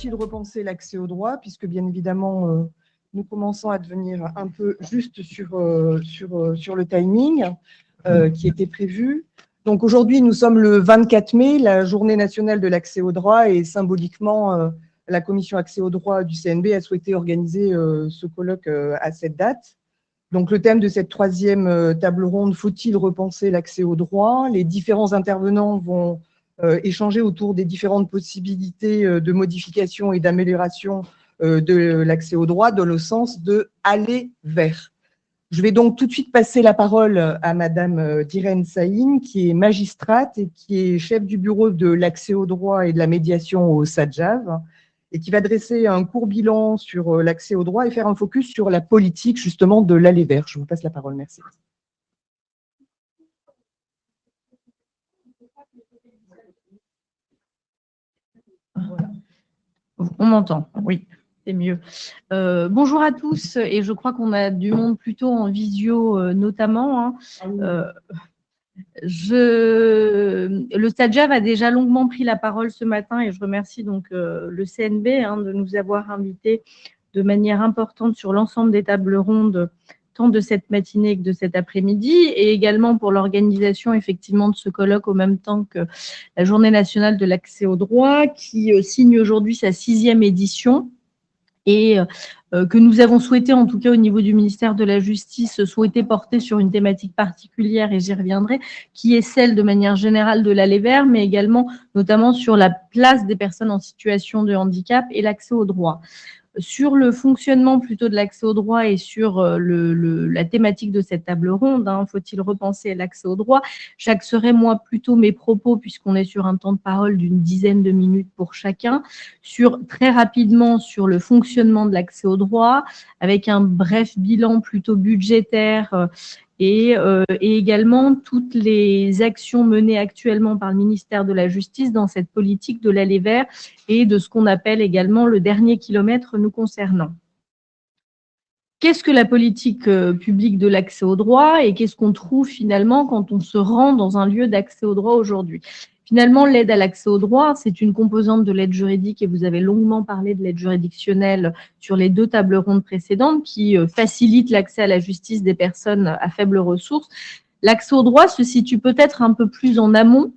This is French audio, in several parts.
faut-il repenser l'accès au droit, puisque bien évidemment, nous commençons à devenir un peu juste sur le timing qui était prévu. Donc aujourd'hui, nous sommes le 24 mai, la journée nationale de l'accès au droit, et symboliquement, la commission accès au droit du CNB a souhaité organiser ce colloque à cette date. Donc le thème de cette troisième table ronde, faut-il repenser l'accès au droit? Les différents intervenants vont échanger autour des différentes possibilités de modification et d'amélioration de l'accès au droit dans le sens de aller vers. Je vais donc tout de suite passer la parole à Madame Diren Sahin, qui est magistrate et qui est chef du bureau de l'accès au droit et de la médiation au SADJAV, et qui va dresser un court bilan sur l'accès au droit et faire un focus sur la politique justement de l'aller vers. Je vous passe la parole, merci. Voilà. On m'entend, oui, c'est mieux. Bonjour à tous, et je crois qu'on a du monde plutôt en visio notamment. Le SADJAV a déjà longuement pris la parole ce matin, et je remercie donc le CNB de nous avoir invités de manière importante sur l'ensemble des tables rondes, tant de cette matinée que de cet après-midi, et également pour l'organisation effectivement de ce colloque au même temps que la Journée nationale de l'accès au droit, qui signe aujourd'hui sa 6e édition, et que nous avons souhaité, en tout cas au niveau du ministère de la Justice, souhaiter porter sur une thématique particulière, et j'y reviendrai, qui est celle de manière générale de l'aller vers, mais également notamment sur la place des personnes en situation de handicap et l'accès au droit. Sur le fonctionnement plutôt de l'accès au droit et sur la thématique de cette table ronde, faut-il repenser l'accès au droit, j'axerai moi plutôt mes propos, puisqu'on est sur un temps de parole d'une dizaine de minutes pour chacun, très rapidement sur le fonctionnement de l'accès au droit, avec un bref bilan plutôt budgétaire et également toutes les actions menées actuellement par le ministère de la Justice dans cette politique de l'aller vers et de ce qu'on appelle également le dernier kilomètre nous concernant. Qu'est-ce que la politique publique de l'accès au droit et qu'est-ce qu'on trouve finalement quand on se rend dans un lieu d'accès au droit aujourd'hui? Finalement, l'aide à l'accès au droit, c'est une composante de l'aide juridique, et vous avez longuement parlé de l'aide juridictionnelle sur les 2 tables rondes précédentes, qui facilite l'accès à la justice des personnes à faibles ressources. L'accès au droit se situe peut-être un peu plus en amont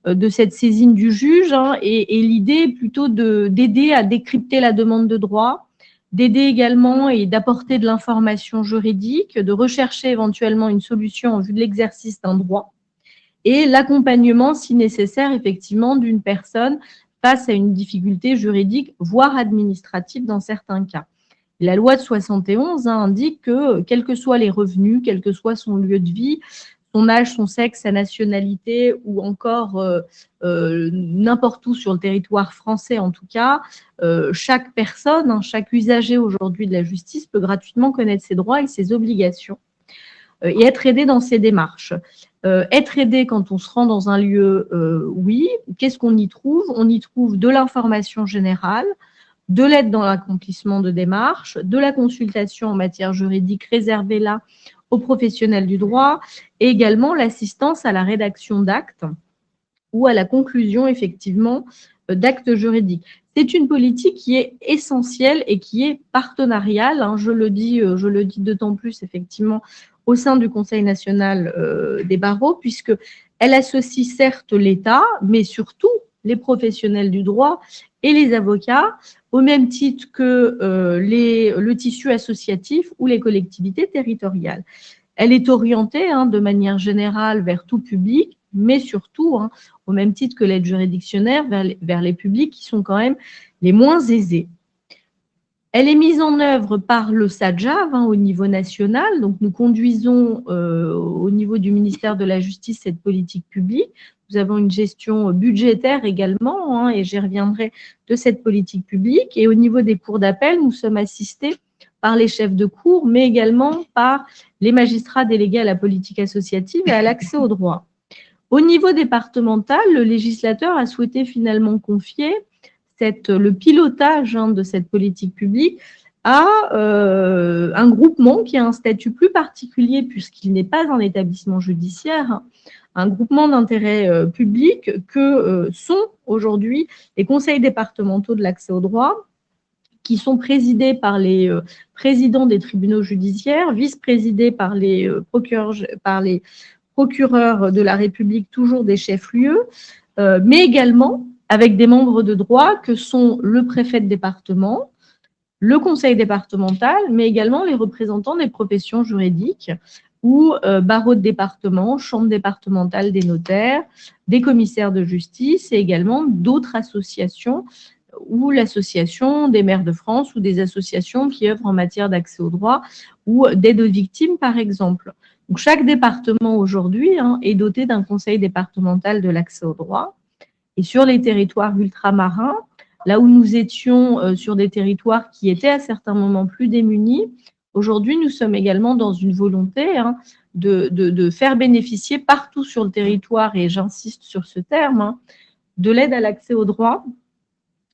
de cette saisine du juge, et l'idée est plutôt d'aider à décrypter la demande de droit, d'aider également et d'apporter de l'information juridique, de rechercher éventuellement une solution en vue de l'exercice d'un droit, et l'accompagnement, si nécessaire, effectivement, d'une personne face à une difficulté juridique, voire administrative dans certains cas. La loi de 71 indique que, quels que soient les revenus, quel que soit son lieu de vie, son âge, son sexe, sa nationalité, ou encore n'importe où sur le territoire français en tout cas, chaque personne, chaque usager aujourd'hui de la justice peut gratuitement connaître ses droits et ses obligations et être aidé dans ses démarches. Être aidé quand on se rend dans un lieu, oui. Qu'est-ce qu'on y trouve? On y trouve de l'information générale, de l'aide dans l'accomplissement de démarches, de la consultation en matière juridique réservée là aux professionnels du droit, et également l'assistance à la rédaction d'actes ou à la conclusion effectivement d'actes juridiques. C'est une politique qui est essentielle et qui est partenariale, je le dis d'autant plus effectivement au sein du Conseil national des barreaux, puisqu'elle associe certes l'État, mais surtout les professionnels du droit et les avocats, au même titre que le tissu associatif ou les collectivités territoriales. Elle est orientée de manière générale vers tout public, mais surtout, au même titre que l'aide juridictionnelle, vers les publics qui sont quand même les moins aisés. Elle est mise en œuvre par le SADJAV au niveau national. Donc, nous conduisons au niveau du ministère de la Justice cette politique publique. Nous avons une gestion budgétaire également, et j'y reviendrai, de cette politique publique. Et au niveau des cours d'appel, nous sommes assistés par les chefs de cour, mais également par les magistrats délégués à la politique associative et à l'accès au droit. Au niveau départemental, le législateur a souhaité finalement confier le pilotage de cette politique publique à un groupement qui a un statut plus particulier puisqu'il n'est pas un établissement judiciaire, un groupement d'intérêt public que sont aujourd'hui les conseils départementaux de l'accès au droit, qui sont présidés par les présidents des tribunaux judiciaires, vice-présidés par les procureurs de la République, toujours des chefs-lieux, mais également avec des membres de droit que sont le préfet de département, le conseil départemental, mais également les représentants des professions juridiques ou barreaux de département, chambre départementale des notaires, des commissaires de justice et également d'autres associations ou l'association des maires de France ou des associations qui œuvrent en matière d'accès au droit ou d'aide aux victimes, par exemple. Donc, chaque département aujourd'hui est doté d'un conseil départemental de l'accès au droit. Et sur les territoires ultramarins, là où nous étions sur des territoires qui étaient à certains moments plus démunis, aujourd'hui, nous sommes également dans une volonté de faire bénéficier partout sur le territoire, et j'insiste sur ce terme, de l'aide à l'accès au droit.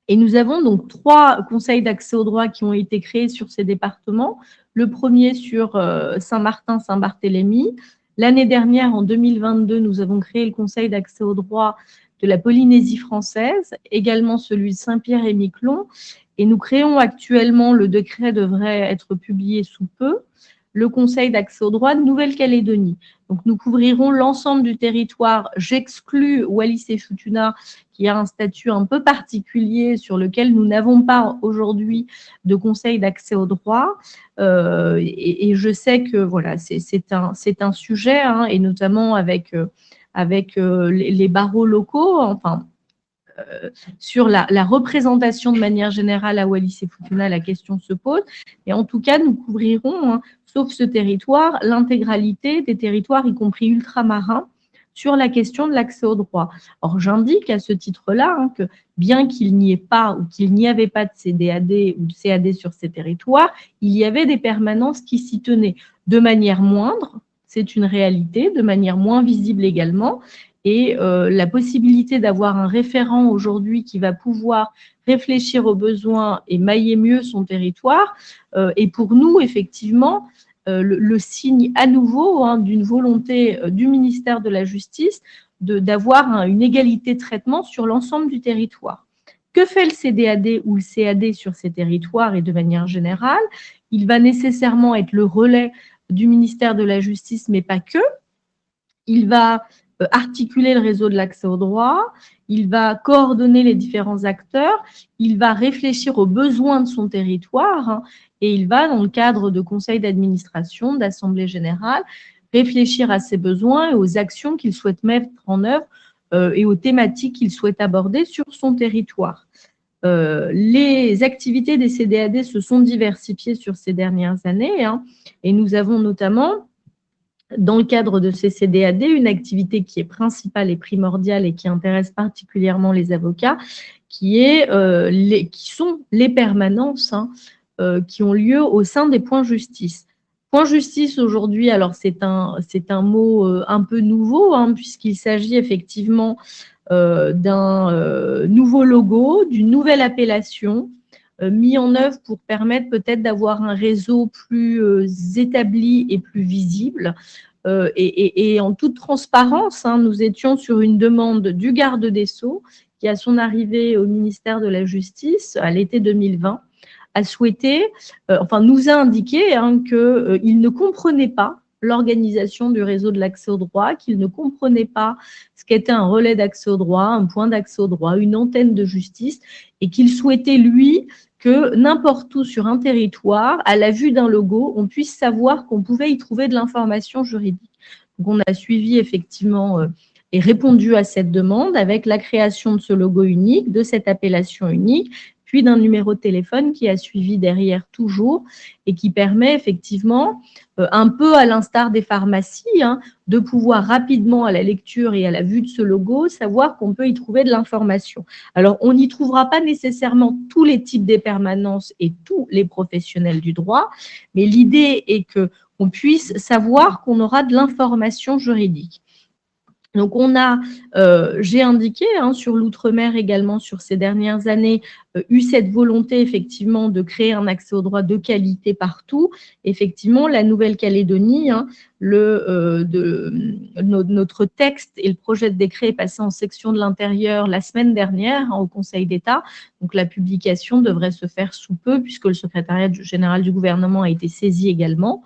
Et nous avons donc 3 conseils d'accès au droit qui ont été créés sur ces départements. Le premier sur Saint-Martin, Saint-Barthélemy. L'année dernière, en 2022, nous avons créé le conseil d'accès au droit de la Polynésie française, également celui de Saint-Pierre et Miquelon. Et nous créons actuellement, le décret devrait être publié sous peu, le conseil d'accès au droit de Nouvelle-Calédonie. Donc, nous couvrirons l'ensemble du territoire. J'exclus Wallis et Futuna, qui a un statut un peu particulier sur lequel nous n'avons pas aujourd'hui de conseil d'accès au droit. Et je sais que voilà, c'est un sujet, et notamment avec les barreaux locaux, sur la représentation de manière générale à Wallis et Futuna, la question se pose. Et en tout cas, nous couvrirons, sauf ce territoire, l'intégralité des territoires, y compris ultramarins, sur la question de l'accès au droit. Or, j'indique à ce titre-là que bien qu'il n'y ait pas ou qu'il n'y avait pas de CDAD ou de CAD sur ces territoires, il y avait des permanences qui s'y tenaient de manière moindre, c'est une réalité, de manière moins visible également. Et la possibilité d'avoir un référent aujourd'hui qui va pouvoir réfléchir aux besoins et mailler mieux son territoire est pour nous effectivement le signe à nouveau d'une volonté du ministère de la Justice d'avoir une égalité de traitement sur l'ensemble du territoire. Que fait le CDAD ou le CAD sur ces territoires et de manière générale? Il va nécessairement être le relais du ministère de la Justice, mais pas que. Il va articuler le réseau de l'accès au droit, il va coordonner les différents acteurs, il va réfléchir aux besoins de son territoire et il va, dans le cadre de conseils d'administration, d'assemblée générale, réfléchir à ses besoins et aux actions qu'il souhaite mettre en œuvre et aux thématiques qu'il souhaite aborder sur son territoire. Les activités des CDAD se sont diversifiées sur ces dernières années et nous avons notamment, dans le cadre de ces CDAD, une activité qui est principale et primordiale et qui intéresse particulièrement les avocats, qui sont les permanences qui ont lieu au sein des points justice. Point justice aujourd'hui, alors c'est un mot un peu nouveau, puisqu'il s'agit effectivement d'un nouveau logo, d'une nouvelle appellation, mis en œuvre pour permettre peut-être d'avoir un réseau plus établi et plus visible. Et en toute transparence, nous étions sur une demande du garde des Sceaux qui, à son arrivée au ministère de la Justice à l'été 2020, a souhaité, nous a indiqué qu'il ne comprenait pas l'organisation du réseau de l'accès au droit, qu'il ne comprenait pas ce qu'était un relais d'accès au droit, un point d'accès au droit, une antenne de justice, et qu'il souhaitait, lui, que n'importe où sur un territoire, à la vue d'un logo, on puisse savoir qu'on pouvait y trouver de l'information juridique. Donc, on a suivi effectivement et répondu à cette demande avec la création de ce logo unique, de cette appellation unique, puis d'un numéro de téléphone qui a suivi derrière toujours et qui permet effectivement, un peu à l'instar des pharmacies, de pouvoir rapidement à la lecture et à la vue de ce logo, savoir qu'on peut y trouver de l'information. Alors, on n'y trouvera pas nécessairement tous les types des permanences et tous les professionnels du droit, mais l'idée est qu'on puisse savoir qu'on aura de l'information juridique. Donc, j'ai indiqué sur l'outre-mer également sur ces dernières années eu cette volonté effectivement de créer un accès au droit de qualité partout. Effectivement, la Nouvelle-Calédonie, hein, notre texte et le projet de décret est passé en section de l'intérieur la semaine dernière, hein, au Conseil d'État. Donc la publication devrait se faire sous peu puisque le secrétariat général du gouvernement a été saisi également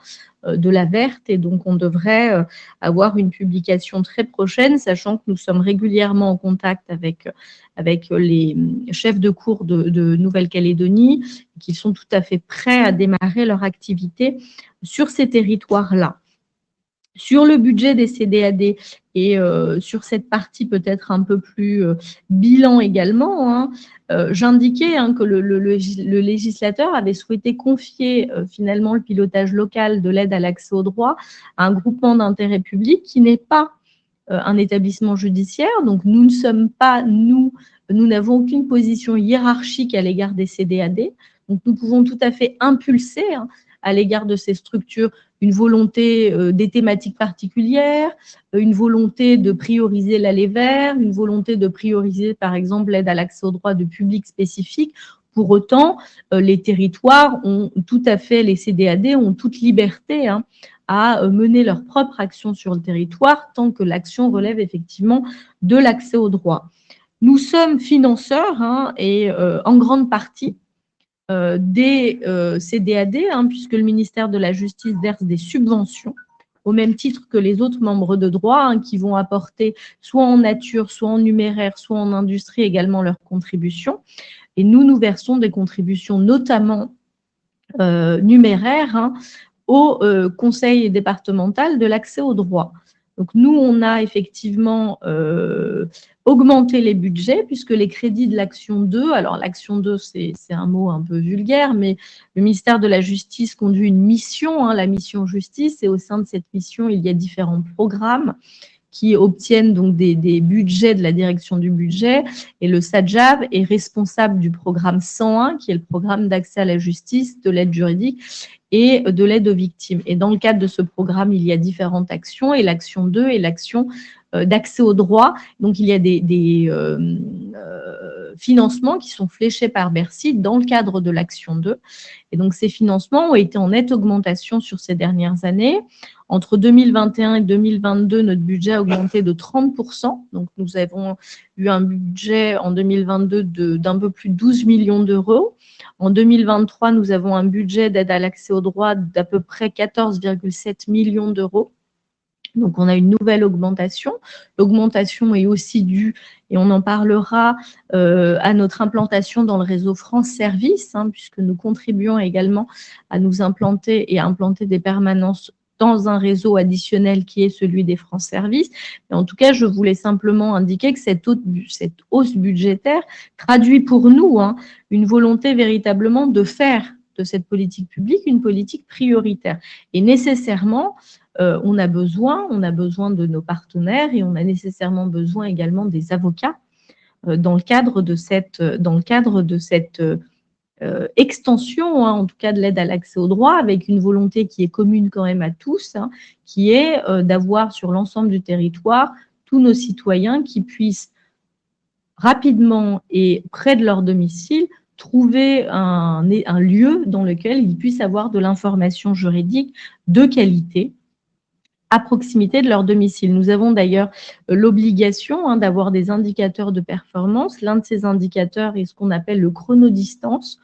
de la verte, et donc on devrait avoir une publication très prochaine, sachant que nous sommes régulièrement en contact avec les chefs de cour de Nouvelle-Calédonie, qui sont tout à fait prêts à démarrer leur activité sur ces territoires-là. Sur le budget des CDAD et sur cette partie peut-être un peu plus bilan également, hein, j'indiquais que le législateur avait souhaité confier finalement le pilotage local de l'aide à l'accès au droit à un groupement d'intérêt public qui n'est pas un établissement judiciaire. Donc nous ne sommes pas, nous n'avons aucune position hiérarchique à l'égard des CDAD. Donc nous pouvons tout à fait impulser à l'égard de ces structures une volonté des thématiques particulières, une volonté de prioriser l'aller vers, une volonté de prioriser par exemple l'aide à l'accès au droit de public spécifique. Pour autant, les territoires ont tout à fait, les CDAD ont toute liberté à mener leur propre action sur le territoire tant que l'action relève effectivement de l'accès au droit. Nous sommes financeurs et en grande partie des CDAD, puisque le ministère de la Justice verse des subventions au même titre que les autres membres de droit qui vont apporter soit en nature, soit en numéraire, soit en industrie également leurs contributions. Et nous versons des contributions notamment numéraires au conseil départemental de l'accès au droit. Donc nous, on a effectivement augmenté les budgets puisque les crédits de l'action 2, alors l'action 2, c'est un mot un peu vulgaire, mais le ministère de la Justice conduit une mission, la mission justice, et au sein de cette mission, il y a différents programmes qui obtiennent donc des budgets de la direction du budget, et le SADJAV est responsable du programme 101, qui est le programme d'accès à la justice, de l'aide juridique et de l'aide aux victimes. Et dans le cadre de ce programme, il y a différentes actions, et l'action 2 est l'action d'accès au droit. Donc, il y a des financements qui sont fléchés par Bercy dans le cadre de l'action 2. Et donc, ces financements ont été en nette augmentation sur ces dernières années. Entre 2021 et 2022, notre budget a augmenté de 30%. Donc, nous avons eu un budget en 2022 d'un peu plus de 12 millions d'euros. En 2023, nous avons un budget d'aide à l'accès au droit d'à peu près 14,7 millions d'euros. Donc, on a une nouvelle augmentation. L'augmentation est aussi due, et on en parlera, à notre implantation dans le réseau France Service, puisque nous contribuons également à nous implanter et à implanter des permanences dans un réseau additionnel qui est celui des France Service. Mais en tout cas, je voulais simplement indiquer que cette hausse budgétaire traduit pour nous une volonté véritablement de faire de cette politique publique une politique prioritaire. Et nécessairement, on a besoin de nos partenaires, et on a nécessairement besoin également des avocats dans le cadre de cette extension, en tout cas de l'aide à l'accès au droit, avec une volonté qui est commune quand même à tous, qui est d'avoir sur l'ensemble du territoire tous nos citoyens qui puissent rapidement et près de leur domicile trouver un lieu dans lequel ils puissent avoir de l'information juridique de qualité à proximité de leur domicile. Nous avons d'ailleurs l'obligation d'avoir des indicateurs de performance. L'un de ces indicateurs est ce qu'on appelle le chronodistance,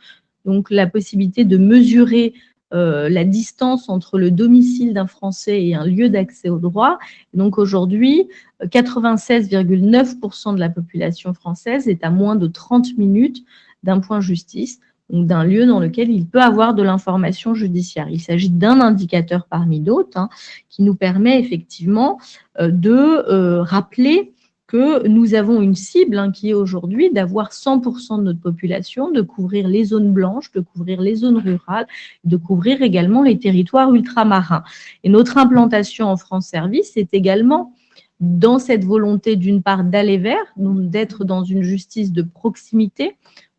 donc la possibilité de mesurer la distance entre le domicile d'un Français et un lieu d'accès au droit. Et donc aujourd'hui, 96,9% de la population française est à moins de 30 minutes d'un point justice, donc d'un lieu dans lequel il peut avoir de l'information judiciaire. Il s'agit d'un indicateur parmi d'autres qui nous permet effectivement de rappeler que nous avons une cible qui est aujourd'hui d'avoir 100% de notre population, de couvrir les zones blanches, de couvrir les zones rurales, de couvrir également les territoires ultramarins. Et notre implantation en France Service est également dans cette volonté d'une part d'aller vers, donc d'être dans une justice de proximité,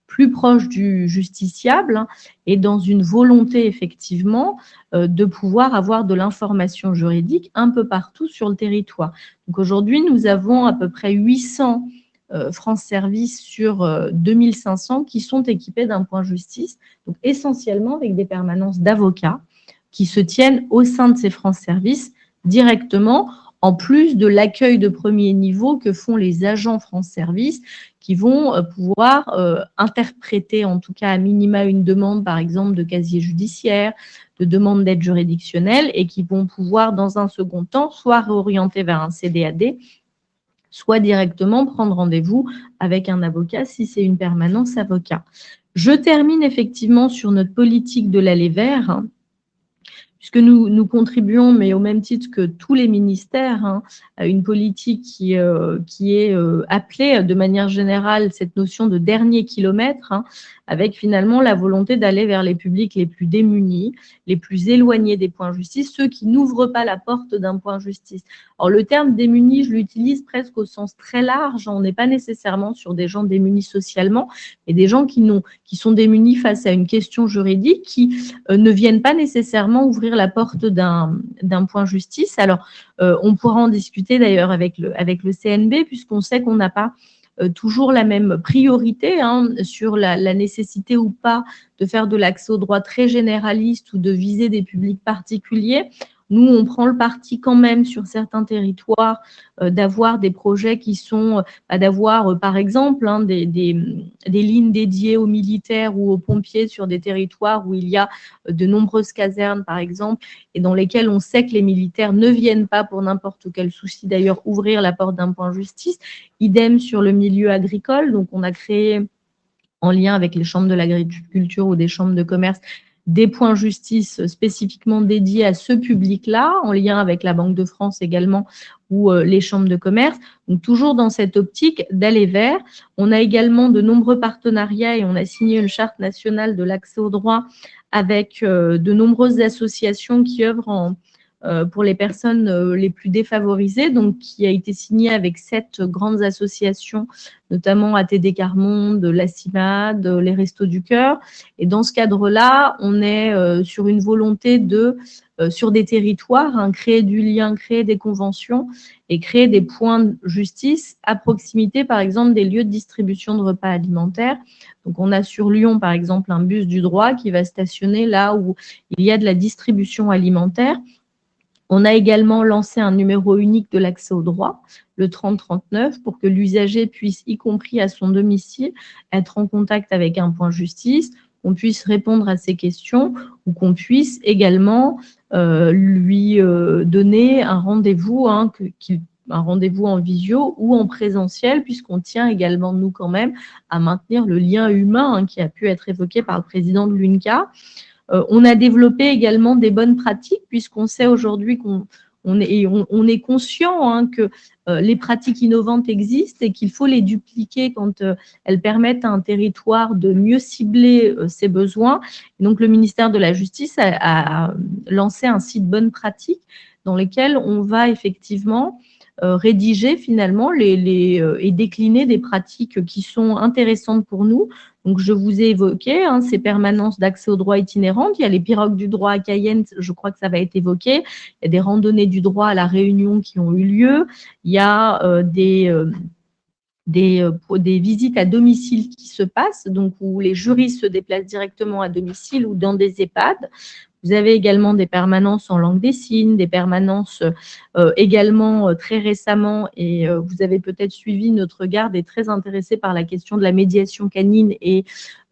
plus proche du justiciable, et dans une volonté effectivement de pouvoir avoir de l'information juridique un peu partout sur le territoire. Donc aujourd'hui, nous avons à peu près 800 France Service sur 2500 qui sont équipés d'un point justice, donc essentiellement avec des permanences d'avocats qui se tiennent au sein de ces France Service directement, en plus de l'accueil de premier niveau que font les agents France Service qui vont pouvoir interpréter, en tout cas à minima, une demande, par exemple, de casier judiciaire, de demande d'aide juridictionnelle, et qui vont pouvoir, dans un second temps, soit réorienter vers un CDAD, soit directement prendre rendez-vous avec un avocat si c'est une permanence avocat. Je termine effectivement sur notre politique de l'aller vers, puisque nous contribuons, mais au même titre que tous les ministères, à une politique qui est appelée de manière générale cette notion de dernier kilomètre, avec finalement la volonté d'aller vers les publics les plus démunis, les plus éloignés des points justice, ceux qui n'ouvrent pas la porte d'un point justice. Alors le terme démuni, je l'utilise presque au sens très large, on n'est pas nécessairement sur des gens démunis socialement, mais des gens qui sont démunis face à une question juridique, qui ne viennent pas nécessairement ouvrir la porte d'un point justice. Alors, on pourra en discuter d'ailleurs avec le CNB, puisqu'on sait qu'on n'a pas toujours la même priorité sur la nécessité ou pas de faire de l'accès au droit très généraliste ou de viser des publics particuliers. Nous, on prend le parti quand même sur certains territoires d'avoir des projets qui sont, d'avoir par exemple des lignes dédiées aux militaires ou aux pompiers sur des territoires où il y a de nombreuses casernes par exemple, et dans lesquelles on sait que les militaires ne viennent pas pour n'importe quel souci d'ailleurs ouvrir la porte d'un point justice. Idem sur le milieu agricole, donc on a créé en lien avec les chambres de l'agriculture ou des chambres de commerce des points justice spécifiquement dédiés à ce public-là, en lien avec la Banque de France également, ou les chambres de commerce. Donc, toujours dans cette optique d'aller vers. On a également de nombreux partenariats et on a signé une charte nationale de l'accès au droit avec de nombreuses associations qui œuvrent pour les personnes les plus défavorisées, donc qui a été signée avec 7 grandes associations, notamment ATD Quart Monde, la CIMAD, les Restos du Cœur. Et dans ce cadre-là, on est sur une volonté de, sur des territoires, créer du lien, créer des conventions et créer des points de justice à proximité, par exemple, des lieux de distribution de repas alimentaires. Donc, on a sur Lyon, par exemple, un bus du droit qui va stationner là où il y a de la distribution alimentaire. On a également lancé un numéro unique de l'accès au droit, le 3039, pour que l'usager puisse, y compris à son domicile, être en contact avec un point justice, qu'on puisse répondre à ses questions ou qu'on puisse également lui donner un rendez-vous, un rendez-vous en visio ou en présentiel, puisqu'on tient également, nous, quand même, à maintenir le lien humain qui a pu être évoqué par le président de l'UNCA. On a développé également des bonnes pratiques, puisqu'on sait aujourd'hui qu'on est conscient que les pratiques innovantes existent et qu'il faut les dupliquer quand elles permettent à un territoire de mieux cibler ses besoins. Et donc, le ministère de la Justice a lancé un site bonnes pratiques dans lequel on va effectivement rédiger finalement et décliner des pratiques qui sont intéressantes pour nous. Donc, je vous ai évoqué ces permanences d'accès au droit itinérantes. Il y a les pirogues du droit à Cayenne, je crois que ça va être évoqué. Il y a des randonnées du droit à La Réunion qui ont eu lieu. Il y a des visites à domicile qui se passent, donc où les juristes se déplacent directement à domicile ou dans des EHPAD. Vous avez également des permanences en langue des signes, des permanences également très récemment, et vous avez peut-être suivi notre garde et très intéressé par la question de la médiation canine et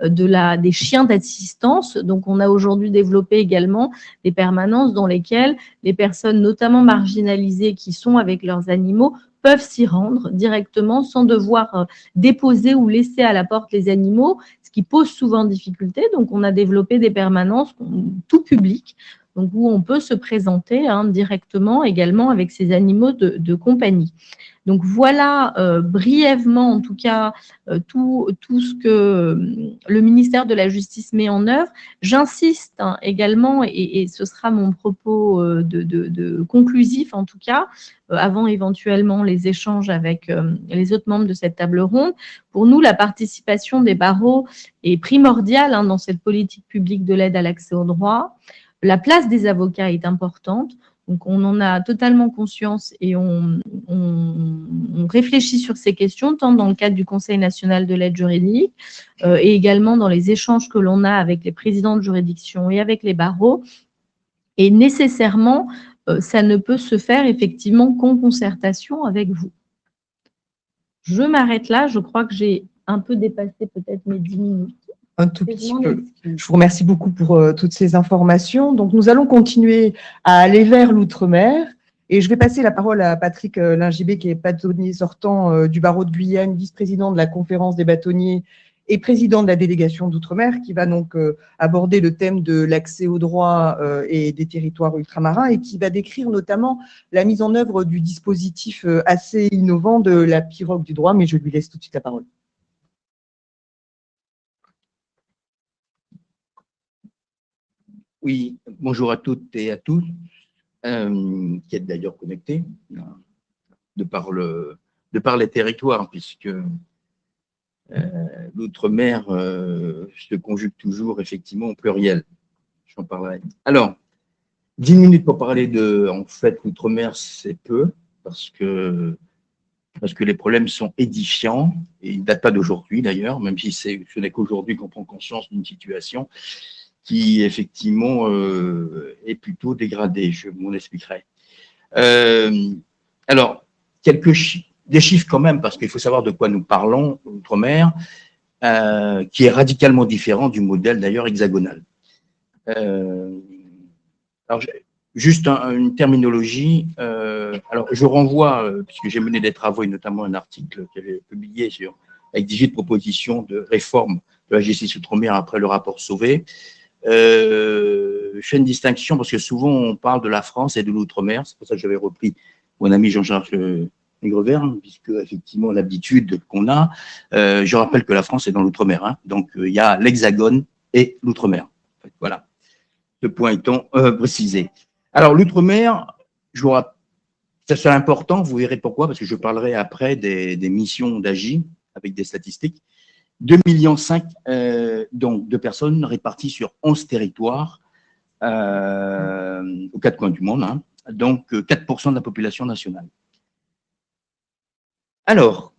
des chiens d'assistance. Donc, on a aujourd'hui développé également des permanences dans lesquelles les personnes, notamment marginalisées, qui sont avec leurs animaux, peuvent s'y rendre directement sans devoir déposer ou laisser à la porte les animaux, ce qui pose souvent difficulté. Donc, on a développé des permanences tout public, donc où on peut se présenter directement également avec ces animaux de compagnie. Donc, voilà brièvement, en tout cas, tout ce que le ministère de la Justice met en œuvre. J'insiste également, et ce sera mon propos de conclusif, en tout cas, avant éventuellement les échanges avec les autres membres de cette table ronde. Pour nous, la participation des barreaux est primordiale dans cette politique publique de l'aide à l'accès au droit. La place des avocats est importante. Donc, on en a totalement conscience et on réfléchit sur ces questions, tant dans le cadre du Conseil national de l'aide juridique et également dans les échanges que l'on a avec les présidents de juridiction et avec les barreaux. Et nécessairement, ça ne peut se faire effectivement qu'en concertation avec vous. Je m'arrête là. Je crois que j'ai un peu dépassé peut-être mes 10 minutes. Un tout petit peu. Je vous remercie beaucoup pour toutes ces informations. Donc, nous allons continuer à aller vers l'outre-mer. Et je vais passer la parole à Patrick Lingibé, qui est bâtonnier sortant du barreau de Guyane, vice-président de la conférence des bâtonniers et président de la délégation d'outre-mer, qui va donc aborder le thème de l'accès aux droits et des territoires ultramarins et qui va décrire notamment la mise en œuvre du dispositif assez innovant de la pirogue du droit. Mais je lui laisse tout de suite la parole. Oui, bonjour à toutes et à tous, qui êtes d'ailleurs connectés de par les territoires, puisque l'outre-mer se conjugue toujours effectivement au pluriel. J'en parlerai. Alors, 10 minutes pour parler en fait, l'outre-mer, c'est peu, parce que les problèmes sont édifiants, et ils ne datent pas d'aujourd'hui d'ailleurs, même si ce n'est qu'aujourd'hui qu'on prend conscience d'une situation qui effectivement est plutôt dégradée. Je m'en expliquerai. Alors, des chiffres quand même, parce qu'il faut savoir de quoi nous parlons, l'outre-mer, qui est radicalement différent du modèle d'ailleurs hexagonal. Alors, juste une terminologie. Alors, je renvoie, puisque j'ai mené des travaux et notamment un article que j'avais publié avec 18 propositions de réforme de la justice outre-mer après le rapport Sauvé. Je fais une distinction parce que souvent on parle de la France et de l'outre-mer. C'est pour ça que j'avais repris mon ami Jean-Jacques Aigrevert, puisque effectivement l'habitude qu'on a. Je rappelle que la France est dans l'outre-mer, hein, donc il y a l'Hexagone et l'outre-mer. Voilà, ce point étant précisé. Alors l'outre-mer, ça sera important. Vous verrez pourquoi, parce que je parlerai après des missions d'AGI avec des statistiques. 2,5 millions donc, de personnes réparties sur 11 territoires aux 4 coins du monde, hein, donc 4% de la population nationale. Alors,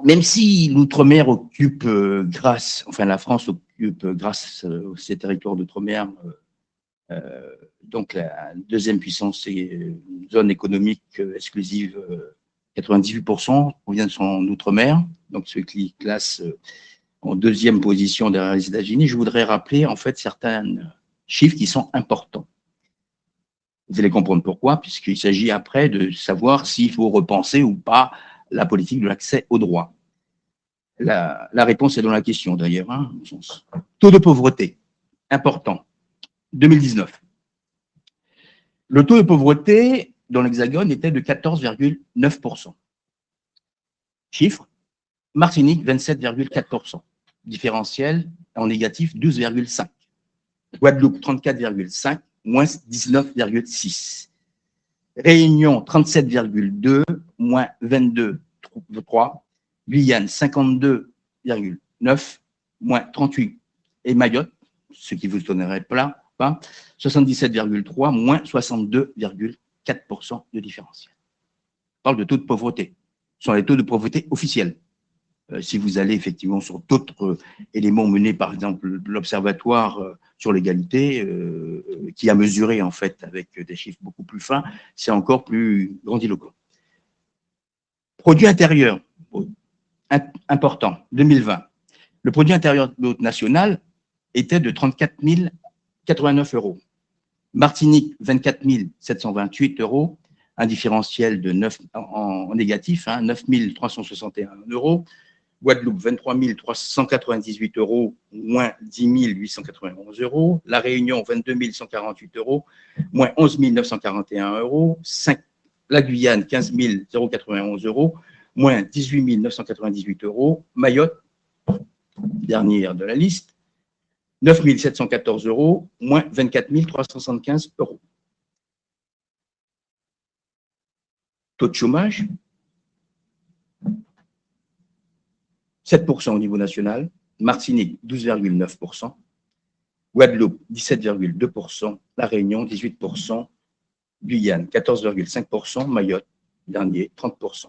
même si l'outre-mer occupe la France occupe grâce à ces territoires d'outre-mer, donc la deuxième puissance et une zone économique exclusive, 98% provient de son outre-mer, donc ce qui classe en deuxième position derrière les États-Unis. Je voudrais rappeler en fait certains chiffres qui sont importants. Vous allez comprendre pourquoi, puisqu'il s'agit après de savoir s'il faut repenser ou pas la politique de l'accès au droit. La réponse est dans la question d'ailleurs, hein, au sens. Taux de pauvreté, important, 2019. Le taux de pauvreté dans l'Hexagone était de 14,9%. Chiffre, Martinique, 27,4%. Différentiel en négatif, 12,5%. Guadeloupe, 34,5%, moins 19,6%. Réunion, 37,2%, moins 22,3%. Guyane, 52,9%, moins 38%. Et Mayotte, ce qui vous donnerait pas, 77,3%, moins 62,4% de différentiel. On parle de taux de pauvreté. Ce sont les taux de pauvreté officiels. Si vous allez effectivement sur d'autres éléments menés, par exemple, l'Observatoire sur l'égalité, qui a mesuré en fait avec des chiffres beaucoup plus fins, c'est encore plus grandiloquent. Produit intérieur, important, 2020. Le produit intérieur brut national était de 34 089 €. Martinique, 24 728 €, un différentiel de 9 en négatif, hein, 9 361 €. Guadeloupe, 23 398 €, moins 10 891 €. La Réunion, 22 148 €, moins 11 941 €. La Guyane, 15 091 €, moins 18 998 €. Mayotte, dernière de la liste, 9 714 €, moins 24 375 €. Taux de chômage, 7% au niveau national, Martinique 12,9%, Guadeloupe 17,2%, La Réunion 18%, Guyane, 14,5%, Mayotte, dernier, 30%.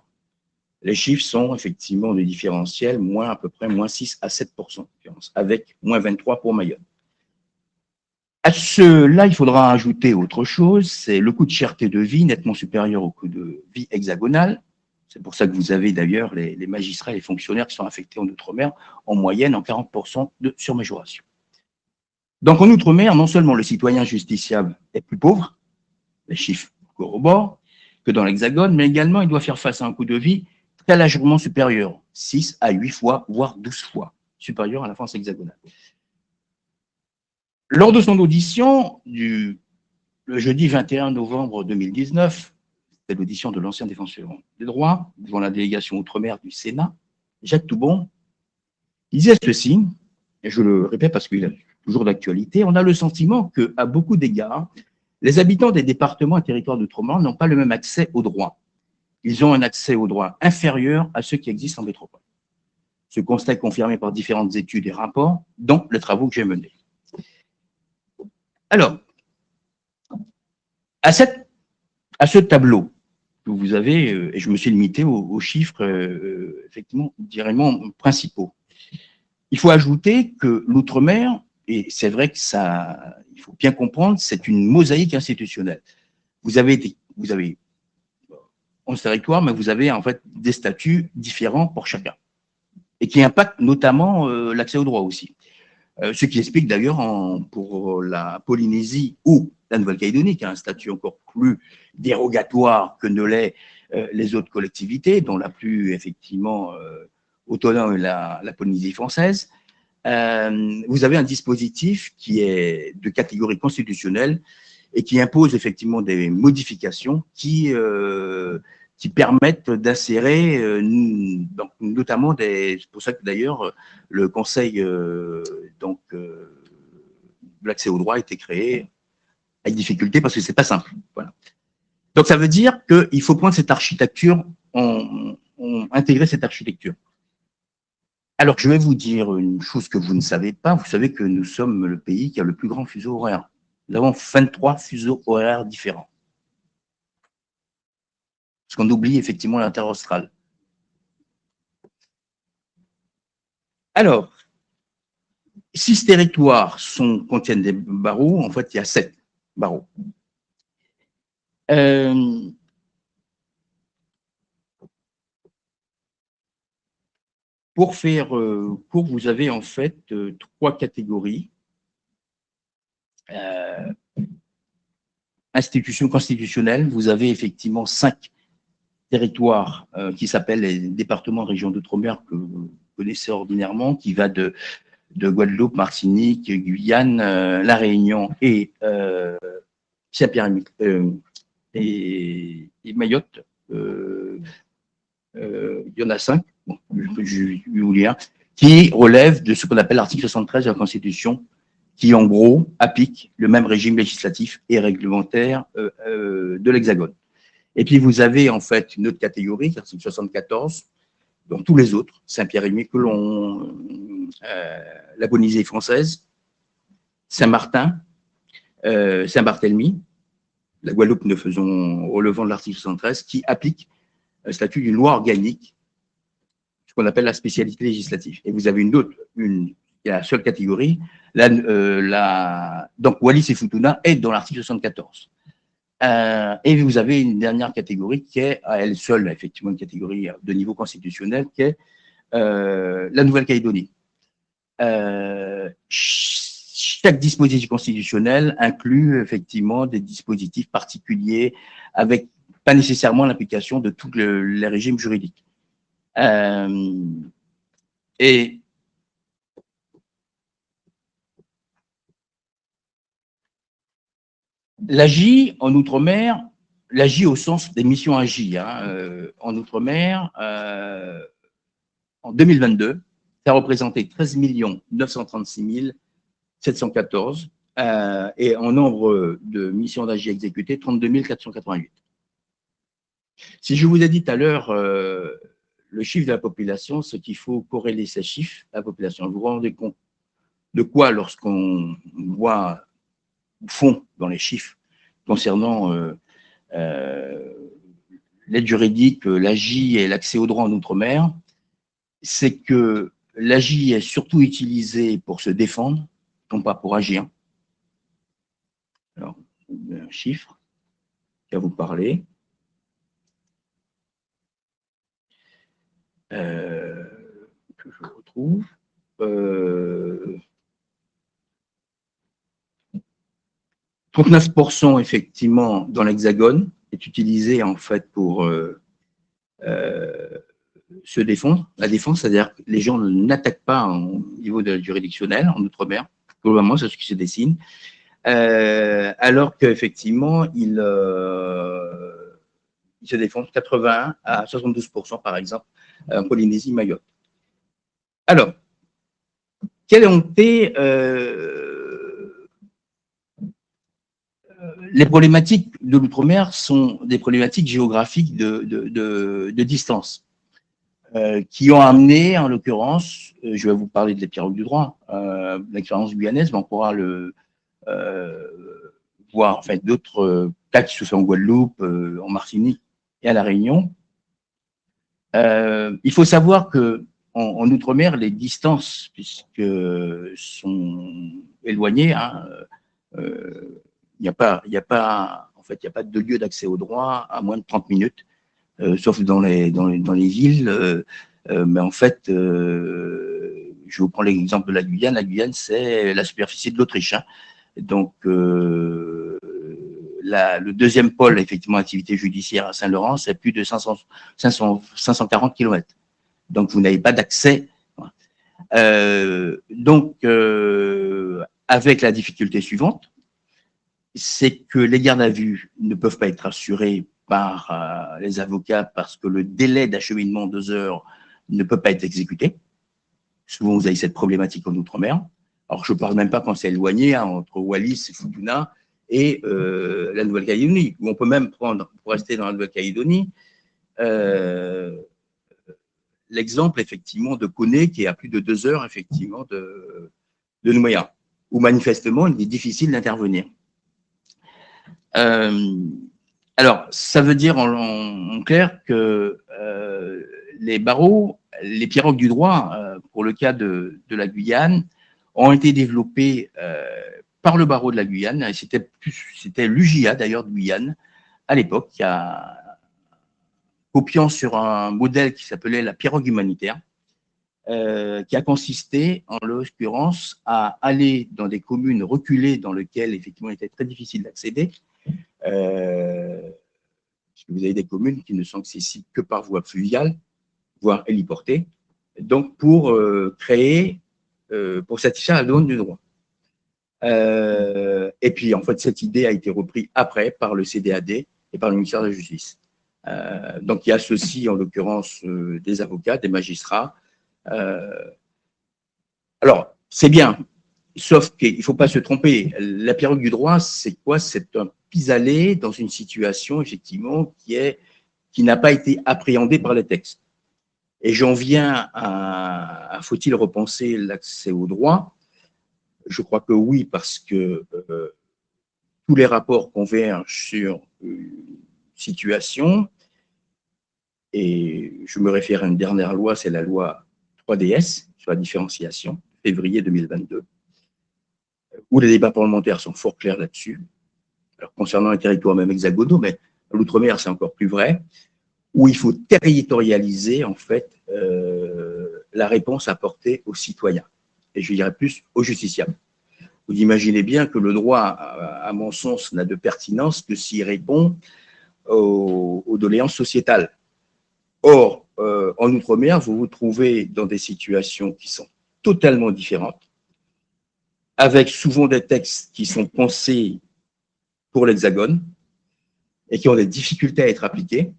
Les chiffres sont effectivement des différentiels, moins à peu près moins 6 à 7% de différence, avec moins 23 pour Mayotte. À cela, il faudra ajouter autre chose, c'est le coût de cherté de vie nettement supérieur au coût de vie hexagonal. C'est pour ça que vous avez d'ailleurs les magistrats et les fonctionnaires qui sont affectés en Outre-mer en moyenne en 40% de surmajoration. Donc en Outre-mer, non seulement le citoyen justiciable est plus pauvre, les chiffres corroborent, que dans l'Hexagone, mais également il doit faire face à un coût de vie très largement supérieur, 6 à 8 fois, voire 12 fois supérieur à la France hexagonale. Lors de son audition le jeudi 21 novembre 2019, c'était l'audition de l'ancien défenseur des droits devant la délégation Outre-mer du Sénat, Jacques Toubon, il disait ceci, et je le répète parce qu'il est toujours d'actualité, on a le sentiment qu'à beaucoup d'égards, les habitants des départements et territoires d'outre-mer n'ont pas le même accès aux droits. Ils ont un accès aux droits inférieur à ceux qui existent en métropole. Ce constat est confirmé par différentes études et rapports, dont les travaux que j'ai menés. Alors, à ce tableau que vous avez, et je me suis limité aux chiffres, effectivement, directement principaux, il faut ajouter que l'outre-mer, et c'est vrai que ça, il faut bien comprendre, c'est une mosaïque institutionnelle. Vous avez 11 territoires, mais vous avez en fait des statuts différents pour chacun, et qui impactent notamment l'accès aux droits aussi. Ce qui explique d'ailleurs pour la Polynésie ou la Nouvelle-Calédonie, qui a un statut encore plus dérogatoire que ne l'est les autres collectivités, dont la plus effectivement autonome est la Polynésie française. Vous avez un dispositif qui est de catégorie constitutionnelle et qui impose effectivement des modifications qui permettent d'insérer, donc notamment c'est pour ça que d'ailleurs le Conseil de l'accès au droit a été créé avec difficulté parce que c'est pas simple. Voilà. Donc ça veut dire qu'il faut prendre cette architecture, intégrer cette architecture. Alors je vais vous dire une chose que vous ne savez pas. Vous savez que nous sommes le pays qui a le plus grand fuseau horaire. Nous avons 23 fuseaux horaires différents. Parce qu'on oublie effectivement l'interastral. Alors, 6 territoires contiennent des barreaux. En fait, il y a 7 barreaux. Pour faire court, vous avez en fait 3 catégories. Institutions constitutionnelles, vous avez effectivement 5 territoires qui s'appellent les départements régions d'outre-mer que vous connaissez ordinairement, qui va de Guadeloupe, Martinique, Guyane, La Réunion et Saint-Pierre et Mayotte. Il y en a 5, bon, je vais vous lire, qui relèvent de ce qu'on appelle l'article 73 de la Constitution, qui en gros applique le même régime législatif et réglementaire de l'Hexagone. Et puis vous avez en fait une autre catégorie, l'article 74, dont tous les autres, Saint-Pierre et Miquelon, la Polynésie française, Saint-Martin, Saint-Barthélemy, la Guadeloupe ne faisons relevant de l'article 73, qui applique un statut d'une loi organique, ce qu'on appelle la spécialité législative. Et vous avez la seule catégorie, donc Wallis et Futuna est dans l'article 74. Et vous avez une dernière catégorie qui est à elle seule, effectivement, une catégorie de niveau constitutionnel, qui est la Nouvelle-Calédonie. Chaque dispositif constitutionnel inclut effectivement des dispositifs particuliers avec pas nécessairement l'application de tous les régimes juridiques. Et l'AGI en Outre-mer, l'AGI au sens des missions AGI en Outre-mer, en 2022, ça a représenté 13 936 714 et en nombre de missions d'AGI exécutées, 32 488. Si je vous ai dit tout à l'heure le chiffre de la population, ce qu'il faut corréler ces chiffres, la population, vous vous rendez compte de quoi lorsqu'on voit au fond dans les chiffres concernant l'aide juridique, l'AJ et l'accès au droit en Outre-mer, c'est que l'AJ est surtout utilisée pour se défendre, non pas pour agir. Alors, un chiffre qui va vous parler. Que je retrouve. 39% effectivement dans l'Hexagone est utilisé en fait pour se défendre. La défense, c'est-à-dire que les gens n'attaquent pas au niveau de la juridictionnelle en Outre-mer. Globalement, c'est ce qui se dessine. Alors qu'effectivement, ils se défendent 81 à 72% par exemple en Polynésie, Mayotte. Alors, quelles ont été les problématiques de l'outre-mer sont des problématiques géographiques de distance qui ont amené, en l'occurrence, je vais vous parler de la pirogue du droit, l'expérience guyanaise, mais on pourra le voir en fait d'autres cas qui se font en Guadeloupe, en Martinique et à La Réunion. Il faut savoir que en Outre-mer, les distances, puisque sont éloignées, hein, il n'y a pas de lieu d'accès au droit à moins de 30 minutes, sauf dans les villes. Mais en fait, je vous prends l'exemple de la Guyane. La Guyane, c'est la superficie de l'Autriche. Hein. Donc, le deuxième pôle, effectivement, activité judiciaire à Saint-Laurent, c'est plus de 540 km. Donc, vous n'avez pas d'accès. Avec la difficulté suivante, c'est que les gardes à vue ne peuvent pas être assurés par les avocats parce que le délai d'acheminement 2 heures ne peut pas être exécuté. Souvent, vous avez cette problématique en Outre-mer. Alors, je ne parle même pas quand c'est éloigné, hein, entre Wallis et Futuna et la Nouvelle-Calédonie, où on peut même prendre, pour rester dans la Nouvelle-Calédonie, l'exemple, effectivement, de Koné, qui est à plus de 2 heures, effectivement, de Nouméa, où manifestement, il est difficile d'intervenir. Alors, ça veut dire en clair que les barreaux, les pirogues du droit, pour le cas de la Guyane, ont été développés par le barreau de la Guyane. C'était l'UJA, d'ailleurs, de Guyane, à l'époque, copiant sur un modèle qui s'appelait la pirogue humanitaire, qui a consisté, en l'occurrence, à aller dans des communes reculées dans lesquelles, effectivement, il était très difficile d'accéder. Vous avez des communes qui ne sont accessibles que par voie fluviale, voire héliportée, donc pour créer, pour satisfaire la demande du droit. Et puis, en fait, cette idée a été reprise après par le CDAD et par le ministère de la Justice. Donc, qui associe, en l'occurrence, des avocats, des magistrats. Alors, c'est bien, sauf qu'il ne faut pas se tromper. La pirogue du droit, c'est quoi? C'est un pis-aller dans une situation, effectivement, qui n'a pas été appréhendée par les textes. Et j'en viens à faut-il repenser l'accès au droit? Je crois que oui, parce que tous les rapports convergent sur une situation, et je me réfère à une dernière loi, c'est la loi 3DS sur la différenciation, février 2022, où les débats parlementaires sont fort clairs là-dessus. Alors, concernant les territoires même hexagonaux, mais l'outre-mer, c'est encore plus vrai, où il faut territorialiser, en fait, la réponse apportée aux citoyens, et je dirais plus aux justiciables. Vous imaginez bien que le droit, à mon sens, n'a de pertinence que s'il répond aux doléances sociétales. Or, en Outre-mer, vous vous trouvez dans des situations qui sont totalement différentes, avec souvent des textes qui sont pensés pour l'Hexagone et qui ont des difficultés à être appliqués.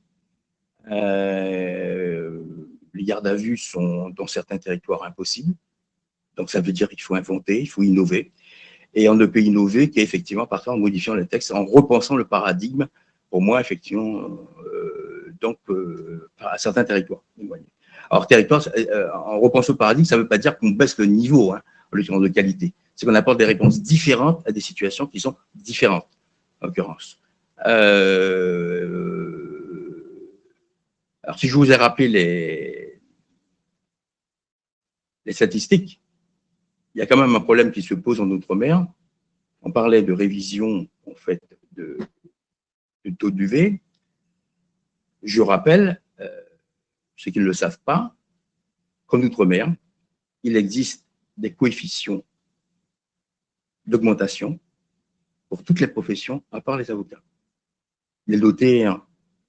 Les gardes à vue sont, dans certains territoires, impossibles. Donc, ça veut dire qu'il faut inventer, il faut innover. Et on ne peut innover qu'effectivement, parfois, en modifiant les textes, en repensant le paradigme, pour moi, effectivement, à certains territoires. Alors, territoire, en repensant le paradigme, ça ne veut pas dire qu'on baisse le niveau, hein, en l'occurrence de qualité. C'est qu'on apporte des réponses différentes à des situations qui sont différentes, en l'occurrence. Alors, si je vous ai rappelé les statistiques, il y a quand même un problème qui se pose en Outre-mer. On parlait de révision, en fait, du taux d'UV. Je rappelle, ceux qui ne le savent pas, qu'en Outre-mer, il existe des coefficients d'augmentation pour toutes les professions, à part les avocats. Les notaires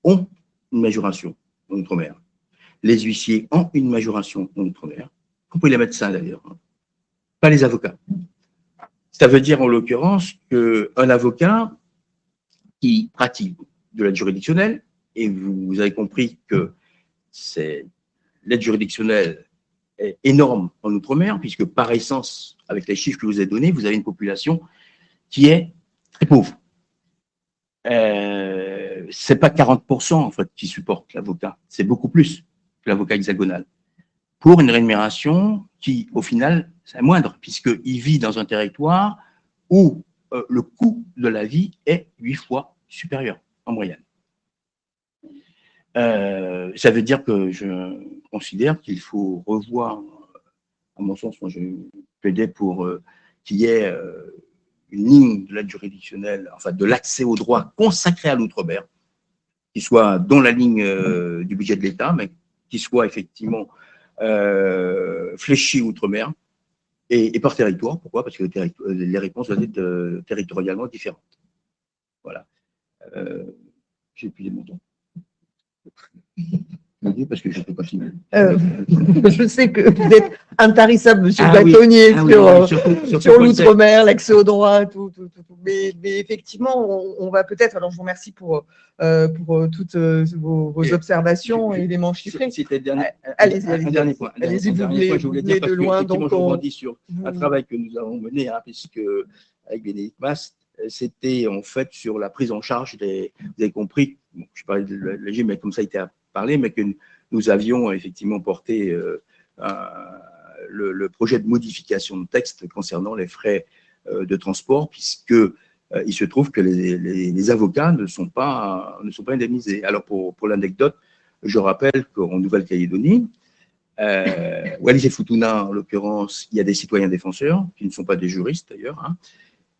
ont une majoration en Outre-mer. Les huissiers ont une majoration en Outre-mer, y compris les médecins d'ailleurs, pas les avocats. Ça veut dire en l'occurrence qu'un avocat qui pratique de l'aide juridictionnelle, et vous avez compris que l'aide juridictionnelle est énorme en Outre-mer, puisque par essence, avec les chiffres que je vous ai donnés, vous avez une population qui est très pauvre. C'est pas 40% en fait qui supporte l'avocat, c'est beaucoup plus que l'avocat hexagonal. Pour une rémunération qui, au final, c'est moindre, puisqu'il vit dans un territoire où le coût de la vie est 8 fois supérieur en moyenne. Ça veut dire que je considère qu'il faut revoir, à mon sens, moi je plaidais pour qu'il y ait une ligne de l'aide juridictionnelle, enfin de l'accès au droit consacré à l'outre-mer, qui soit dans la ligne du budget de l'État, mais qui soit effectivement fléchi outre-mer et par territoire. Pourquoi? Parce que les réponses doivent être territorialement différentes. Voilà. J'ai plus les montants. Parce que je peux continuer. Je sais que vous êtes intarissable, monsieur Bâtonnier, sur l'outre-mer, l'accès au droit, tout. Mais effectivement, on va peut-être, alors je vous remercie pour toutes vos observations et éléments chiffrés. C'était un dernier point. Allez-y, vous voulez de loin. Donc, je rebondis sur un travail que nous avons mené, puisque avec Bénédicte Mast, c'était en fait sur la prise en charge des. Vous avez compris, je parlais de l'AG, mais comme ça a été parlé, mais que nous avions effectivement porté le projet de modification de texte concernant les frais de transport, puisque il se trouve que les avocats ne sont pas indemnisés. Alors pour l'anecdote, je rappelle qu'en Nouvelle-Calédonie, Wallis et Futuna, en l'occurrence, il y a des citoyens défenseurs qui ne sont pas des juristes d'ailleurs.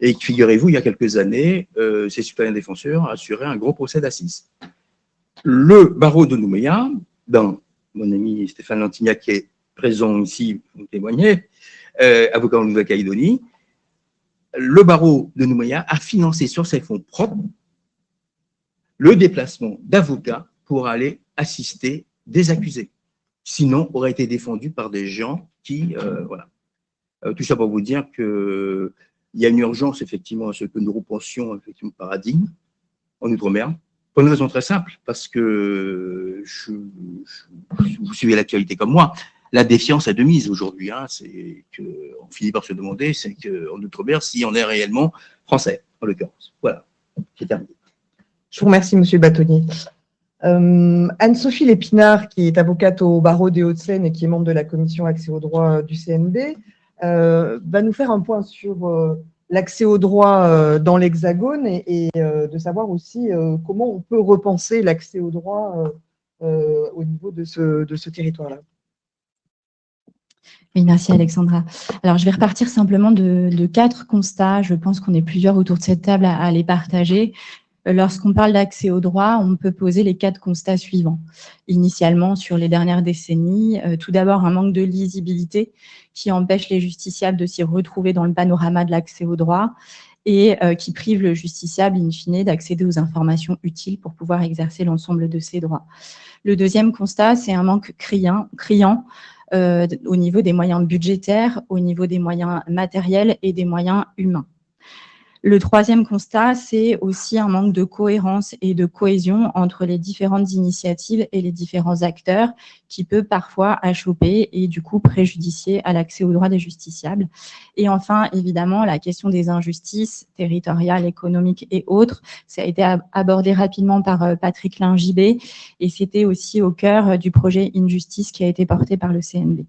Et figurez-vous, il y a quelques années, ces citoyens défenseurs assuraient un gros procès d'assises. Le barreau de Nouméa, dans mon ami Stéphane Lantignac, qui est présent ici, vous témoignez, avocat en Nouvelle-Calédonie, le barreau de Nouméa a financé sur ses fonds propres le déplacement d'avocats pour aller assister des accusés. Sinon, aurait été défendu par des gens qui, voilà. Tout ça pour vous dire que il y a une urgence, effectivement, à ce que nous repensions, effectivement, paradigme en Outre-mer, pour une raison très simple, parce que vous suivez l'actualité comme moi, la défiance est de mise aujourd'hui. C'est qu'on finit par se demander, c'est qu'en Outre-mer, si on est réellement français, en l'occurrence. Voilà, c'est terminé. Je vous remercie, monsieur Bâtonnier. Anne-Sophie Lépinard, qui est avocate au barreau des Hauts-de-Seine et qui est membre de la commission accès au droit du CNB, va nous faire un point sur l'accès au droit dans l'Hexagone et de savoir aussi comment on peut repenser l'accès au droit au niveau de ce territoire-là. Oui, merci Alexandra. Alors, je vais repartir simplement de 4 constats. Je pense qu'on est plusieurs autour de cette table à les partager. Lorsqu'on parle d'accès au droit, on peut poser les 4 constats suivants. Initialement, sur les dernières décennies, tout d'abord, un manque de lisibilité qui empêche les justiciables de s'y retrouver dans le panorama de l'accès au droit et qui prive le justiciable, in fine, d'accéder aux informations utiles pour pouvoir exercer l'ensemble de ses droits. Le deuxième constat, c'est un manque criant au niveau des moyens budgétaires, au niveau des moyens matériels et des moyens humains. Le troisième constat, c'est aussi un manque de cohérence et de cohésion entre les différentes initiatives et les différents acteurs qui peut parfois achopper et du coup préjudicier à l'accès aux droits des justiciables. Et enfin, évidemment, la question des injustices territoriales, économiques et autres, ça a été abordé rapidement par Patrick Lingibé et c'était aussi au cœur du projet Injustice qui a été porté par le CNB.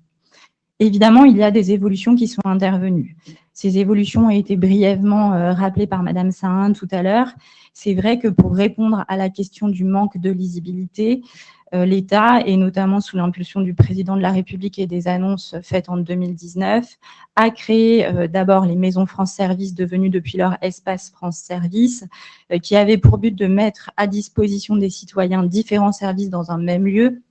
Évidemment, il y a des évolutions qui sont intervenues. Ces évolutions ont été brièvement rappelées par Madame Sahin tout à l'heure. C'est vrai que pour répondre à la question du manque de lisibilité, l'État, et notamment sous l'impulsion du président de la République et des annonces faites en 2019, a créé d'abord les maisons France Service, devenues depuis leur espace France Service, qui avaient pour but de mettre à disposition des citoyens différents services dans un même lieu.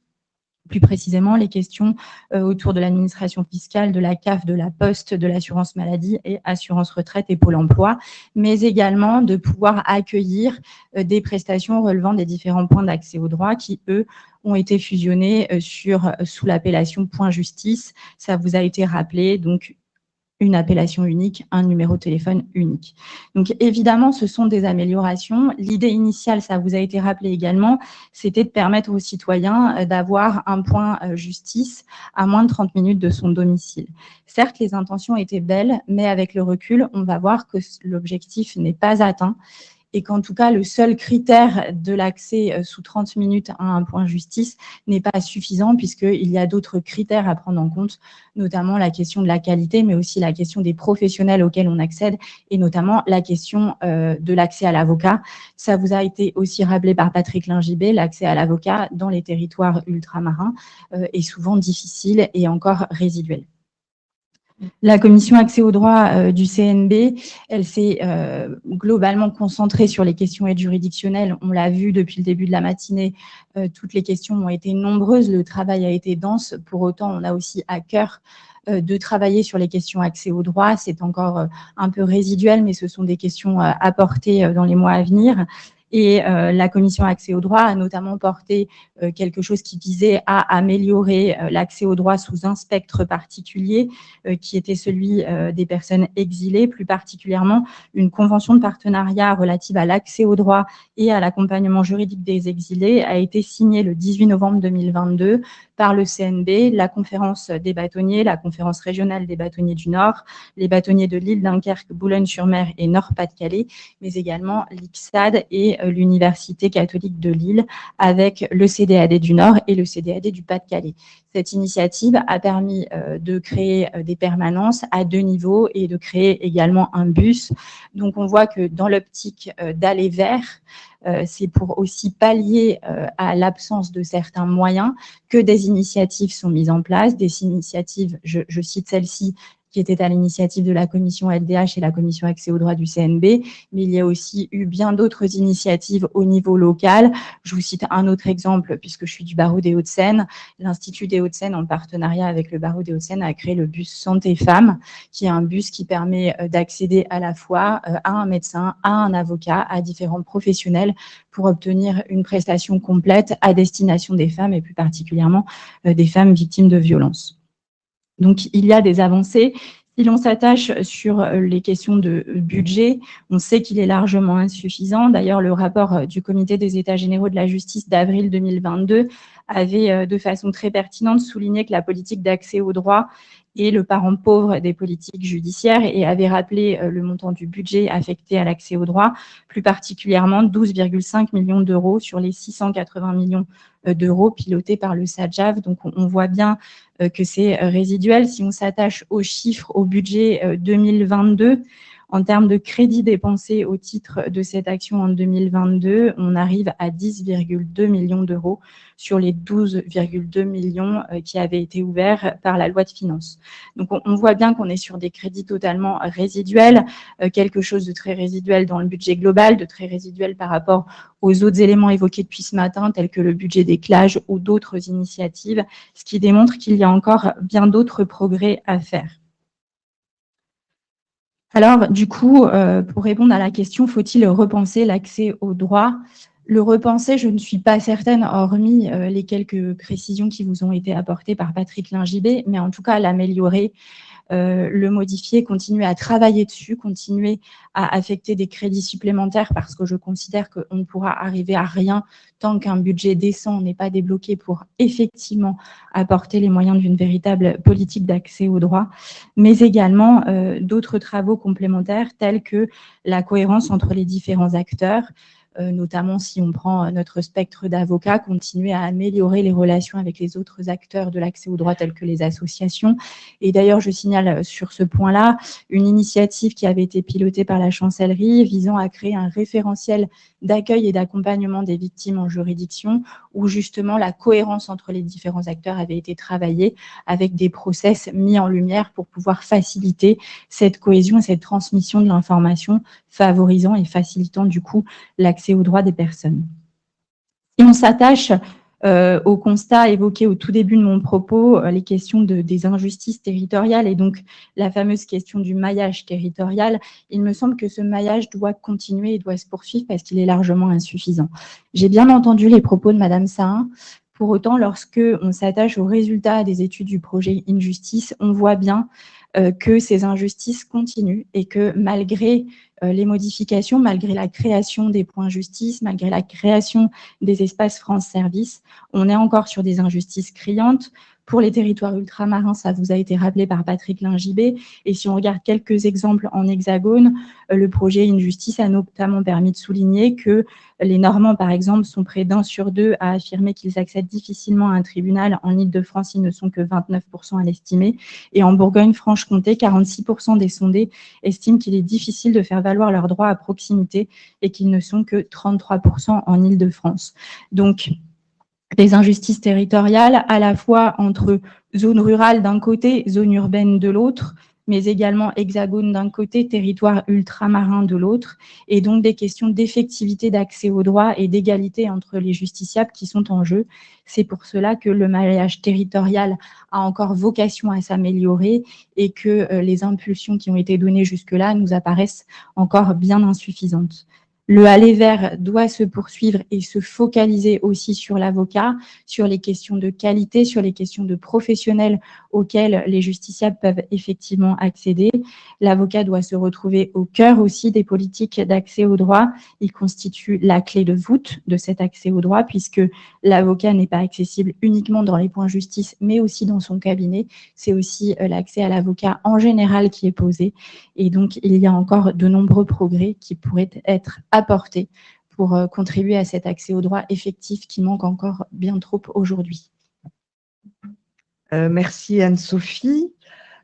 Plus précisément, les questions autour de l'administration fiscale, de la CAF, de la Poste, de l'assurance maladie et assurance retraite et Pôle emploi, mais également de pouvoir accueillir des prestations relevant des différents points d'accès au droit qui, eux, ont été fusionnés sous l'appellation point justice. Ça vous a été rappelé, donc une appellation unique, un numéro de téléphone unique. Donc évidemment, ce sont des améliorations. L'idée initiale, ça vous a été rappelé également, c'était de permettre aux citoyens d'avoir un point justice à moins de 30 minutes de son domicile. Certes, les intentions étaient belles, mais avec le recul, on va voir que l'objectif n'est pas atteint et qu'en tout cas, le seul critère de l'accès sous 30 minutes à un point justice n'est pas suffisant puisqu'il y a d'autres critères à prendre en compte, notamment la question de la qualité, mais aussi la question des professionnels auxquels on accède et notamment la question de l'accès à l'avocat. Ça vous a été aussi rappelé par Patrick Lingibé, l'accès à l'avocat dans les territoires ultramarins est souvent difficile et encore résiduel. La commission accès au droit du CNB, elle s'est globalement concentrée sur les questions aides juridictionnelles. On l'a vu depuis le début de la matinée, toutes les questions ont été nombreuses, le travail a été dense. Pour autant, on a aussi à cœur de travailler sur les questions accès au droit. C'est encore un peu résiduel, mais ce sont des questions à porter dans les mois à venir. Et la commission accès au droit a notamment porté quelque chose qui visait à améliorer l'accès au droit sous un spectre particulier, qui était celui des personnes exilées, plus particulièrement une convention de partenariat relative à l'accès au droit et à l'accompagnement juridique des exilés a été signée le 18 novembre 2022 par le CNB, la conférence des bâtonniers, la conférence régionale des bâtonniers du Nord, les bâtonniers de Lille, Dunkerque, Boulogne-sur-Mer et Nord-Pas-de-Calais, mais également l'ICSAD et l'Université catholique de Lille avec le CDAD du Nord et le CDAD du Pas-de-Calais. Cette initiative a permis de créer des permanences à 2 niveaux et de créer également un bus. Donc, on voit que dans l'optique d'aller vers, c'est pour aussi pallier à l'absence de certains moyens que des initiatives sont mises en place, des initiatives, je cite celle-ci, qui était à l'initiative de la commission LDH et la commission accès au droit du CNB, mais il y a aussi eu bien d'autres initiatives au niveau local. Je vous cite un autre exemple, puisque je suis du barreau des Hauts-de-Seine. L'Institut des Hauts-de-Seine, en partenariat avec le barreau des Hauts-de-Seine, a créé le bus Santé Femmes, qui est un bus qui permet d'accéder à la fois à un médecin, à un avocat, à différents professionnels pour obtenir une prestation complète à destination des femmes et plus particulièrement des femmes victimes de violences. Donc, il y a des avancées. Si l'on s'attache sur les questions de budget, on sait qu'il est largement insuffisant. D'ailleurs, le rapport du Comité des États généraux de la justice d'avril 2022 avait de façon très pertinente souligné que la politique d'accès au droit est le parent pauvre des politiques judiciaires et avait rappelé le montant du budget affecté à l'accès au droit, plus particulièrement 12,5 millions d'euros sur les 680 millions d'euros pilotés par le SADJAV. Donc, on voit bien que c'est résiduel. Si on s'attache aux chiffres, au budget 2022, en termes de crédits dépensés au titre de cette action en 2022, on arrive à 10,2 millions d'euros sur les 12,2 millions qui avaient été ouverts par la loi de finances. Donc, on voit bien qu'on est sur des crédits totalement résiduels, quelque chose de très résiduel dans le budget global, de très résiduel par rapport aux autres éléments évoqués depuis ce matin, tels que le budget des CLAGE ou d'autres initiatives, ce qui démontre qu'il y a encore bien d'autres progrès à faire. Alors, du coup, pour répondre à la question, faut-il repenser l'accès au droit? Le repenser, je ne suis pas certaine, hormis les quelques précisions qui vous ont été apportées par Patrick Lingibé, mais en tout cas, l'améliorer, le modifier, continuer à travailler dessus, continuer à affecter des crédits supplémentaires parce que je considère qu'on ne pourra arriver à rien tant qu'un budget décent n'est pas débloqué pour effectivement apporter les moyens d'une véritable politique d'accès au droit, mais également d'autres travaux complémentaires tels que la cohérence entre les différents acteurs, notamment si on prend notre spectre d'avocats, continuer à améliorer les relations avec les autres acteurs de l'accès au droit tels que les associations. Et d'ailleurs, je signale sur ce point-là une initiative qui avait été pilotée par la chancellerie visant à créer un référentiel d'accueil et d'accompagnement des victimes en juridiction où justement la cohérence entre les différents acteurs avait été travaillée avec des process mis en lumière pour pouvoir faciliter cette cohésion et cette transmission de l'information, favorisant et facilitant du coup l'accès aux droits des personnes. Et on s'attache au constat évoqué au tout début de mon propos, les questions des injustices territoriales et donc la fameuse question du maillage territorial. Il me semble que ce maillage doit continuer et doit se poursuivre parce qu'il est largement insuffisant. J'ai bien entendu les propos de Madame Sahin. Pour autant, lorsque on s'attache aux résultats des études du projet Injustice, on voit bien que ces injustices continuent et que malgré les modifications, malgré la création des points justice, malgré la création des espaces France Service, on est encore sur des injustices criantes. Pour les territoires ultramarins, ça vous a été rappelé par Patrick Lingibé. Et si on regarde quelques exemples en hexagone, le projet Injustice a notamment permis de souligner que les Normands, par exemple, sont près d'1 sur 2 à affirmer qu'ils accèdent difficilement à un tribunal. En Île-de-France, ils ne sont que 29% à l'estimer. Et en Bourgogne-Franche-Comté, 46% des sondés estiment qu'il est difficile de faire valoir leurs droits à proximité et qu'ils ne sont que 33% en Île-de-France. Donc, des injustices territoriales à la fois entre zones rurales d'un côté, zones urbaines de l'autre, mais également hexagone d'un côté, territoire ultramarin de l'autre, et donc des questions d'effectivité d'accès aux droits et d'égalité entre les justiciables qui sont en jeu. C'est pour cela que le maillage territorial a encore vocation à s'améliorer et que les impulsions qui ont été données jusque-là nous apparaissent encore bien insuffisantes. Le aller vers doit se poursuivre et se focaliser aussi sur l'avocat, sur les questions de qualité, sur les questions de professionnels auxquels les justiciables peuvent effectivement accéder. L'avocat doit se retrouver au cœur aussi des politiques d'accès au droit. Il constitue la clé de voûte de cet accès au droit puisque l'avocat n'est pas accessible uniquement dans les points justice, mais aussi dans son cabinet. C'est aussi l'accès à l'avocat en général qui est posé. Et donc, il y a encore de nombreux progrès qui pourraient être apportés pour contribuer à cet accès au droit effectif qui manque encore bien trop aujourd'hui. Merci Anne-Sophie.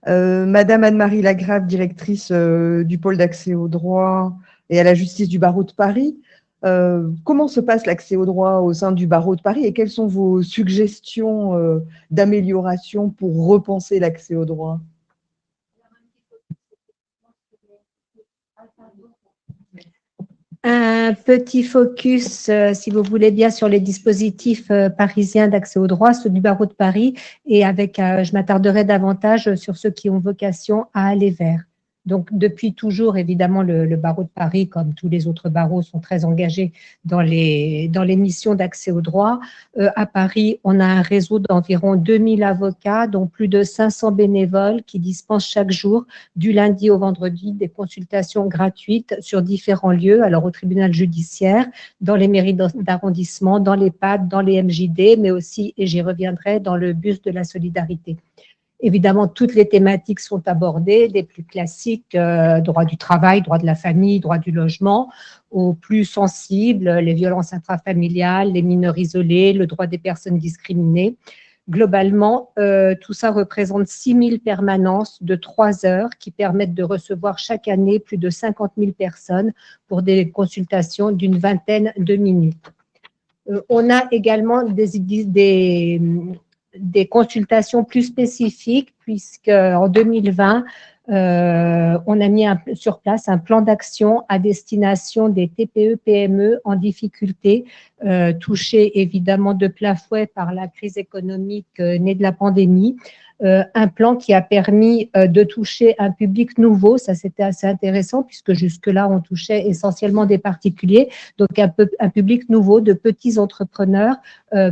Madame Anne-Marie Lagrave, directrice du pôle d'accès au droit et à la justice du barreau de Paris. Comment se passe l'accès au droit au sein du barreau de Paris et quelles sont vos suggestions d'amélioration pour repenser l'accès au droit ? Un petit focus, si vous voulez bien, sur les dispositifs parisiens d'accès au droit, ceux du barreau de Paris, et avec, je m'attarderai davantage sur ceux qui ont vocation à aller vers. Donc, depuis toujours, évidemment, le barreau de Paris, comme tous les autres barreaux, sont très engagés dans les missions d'accès au droit. À Paris, on a un réseau d'environ 2000 avocats, dont plus de 500 bénévoles qui dispensent chaque jour, du lundi au vendredi, des consultations gratuites sur différents lieux, alors au tribunal judiciaire, dans les mairies d'arrondissement, dans les PAD, dans les MJD, mais aussi, et j'y reviendrai, dans le bus de la solidarité. Évidemment, toutes les thématiques sont abordées, des plus classiques, droit du travail, droit de la famille, droit du logement, aux plus sensibles, les violences intrafamiliales, les mineurs isolés, le droit des personnes discriminées. Globalement, tout ça représente 6000 permanences de 3 heures qui permettent de recevoir chaque année plus de 50 000 personnes pour des consultations d'une vingtaine de minutes. On a également des consultations plus spécifiques, puisque en 2020, on a mis sur place un plan d'action à destination des TPE-PME en difficulté, touchées évidemment de plein fouet par la crise économique née de la pandémie. Un plan qui a permis de toucher un public nouveau, ça c'était assez intéressant puisque jusque-là on touchait essentiellement des particuliers, donc un public nouveau de petits entrepreneurs.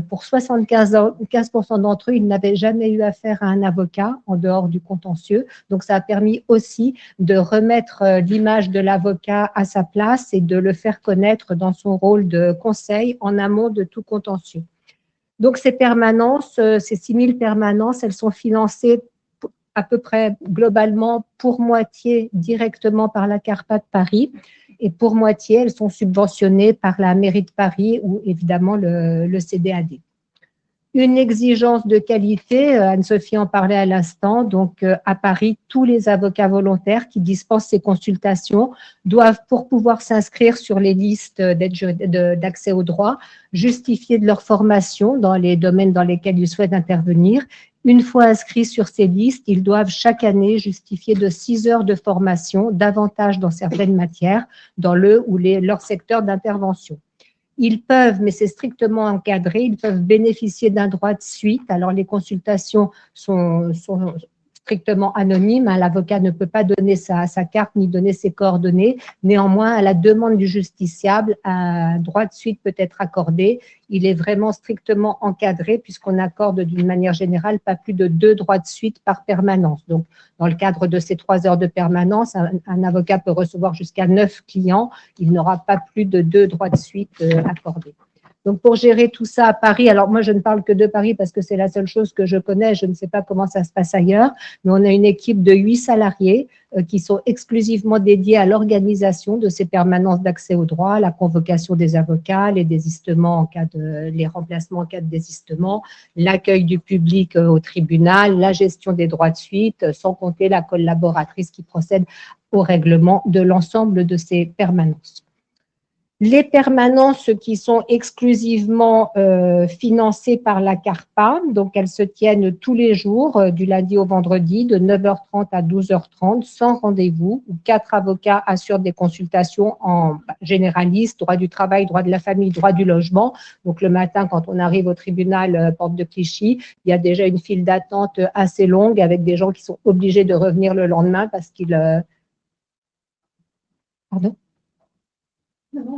Pour 75% d'entre eux, ils n'avaient jamais eu affaire à un avocat en dehors du contentieux, donc ça a permis aussi de remettre l'image de l'avocat à sa place et de le faire connaître dans son rôle de conseil en amont de tout contentieux. Donc, ces permanences, ces 6000 permanences, elles sont financées à peu près globalement pour moitié directement par la CARPA de Paris et pour moitié, elles sont subventionnées par la mairie de Paris ou évidemment le CDAD. Une exigence de qualité, Anne-Sophie en parlait à l'instant, donc à Paris, tous les avocats volontaires qui dispensent ces consultations doivent, pour pouvoir s'inscrire sur les listes d'accès au droit, justifier de leur formation dans les domaines dans lesquels ils souhaitent intervenir. Une fois inscrits sur ces listes, ils doivent chaque année justifier de 6 heures de formation, davantage dans certaines matières, dans le ou leur secteur d'intervention. Ils peuvent, mais c'est strictement encadré, ils peuvent bénéficier d'un droit de suite. Alors, les consultations sont strictement anonymes. L'avocat ne peut pas donner sa carte ni donner ses coordonnées. Néanmoins, à la demande du justiciable, un droit de suite peut être accordé. Il est vraiment strictement encadré puisqu'on accorde d'une manière générale pas plus de 2 droits de suite par permanence. Donc, dans le cadre de ces 3 heures de permanence, un avocat peut recevoir jusqu'à 9 clients. Il n'aura pas plus de 2 droits de suite accordés. Donc, pour gérer tout ça à Paris, alors moi, je ne parle que de Paris parce que c'est la seule chose que je connais. Je ne sais pas comment ça se passe ailleurs, mais on a une équipe de 8 salariés qui sont exclusivement dédiés à l'organisation de ces permanences d'accès au droit, la convocation des avocats, les désistements les remplacements en cas de désistement, l'accueil du public au tribunal, la gestion des droits de suite, sans compter la collaboratrice qui procède au règlement de l'ensemble de ces permanences. Les permanences qui sont exclusivement financées par la CARPA, donc elles se tiennent tous les jours, du lundi au vendredi, de 9h30 à 12h30, sans rendez-vous, où 4 avocats assurent des consultations en généraliste, droit du travail, droit de la famille, droit du logement. Donc le matin, quand on arrive au tribunal Porte de Clichy, il y a déjà une file d'attente assez longue avec des gens qui sont obligés de revenir le lendemain parce qu'ils… Pardon ?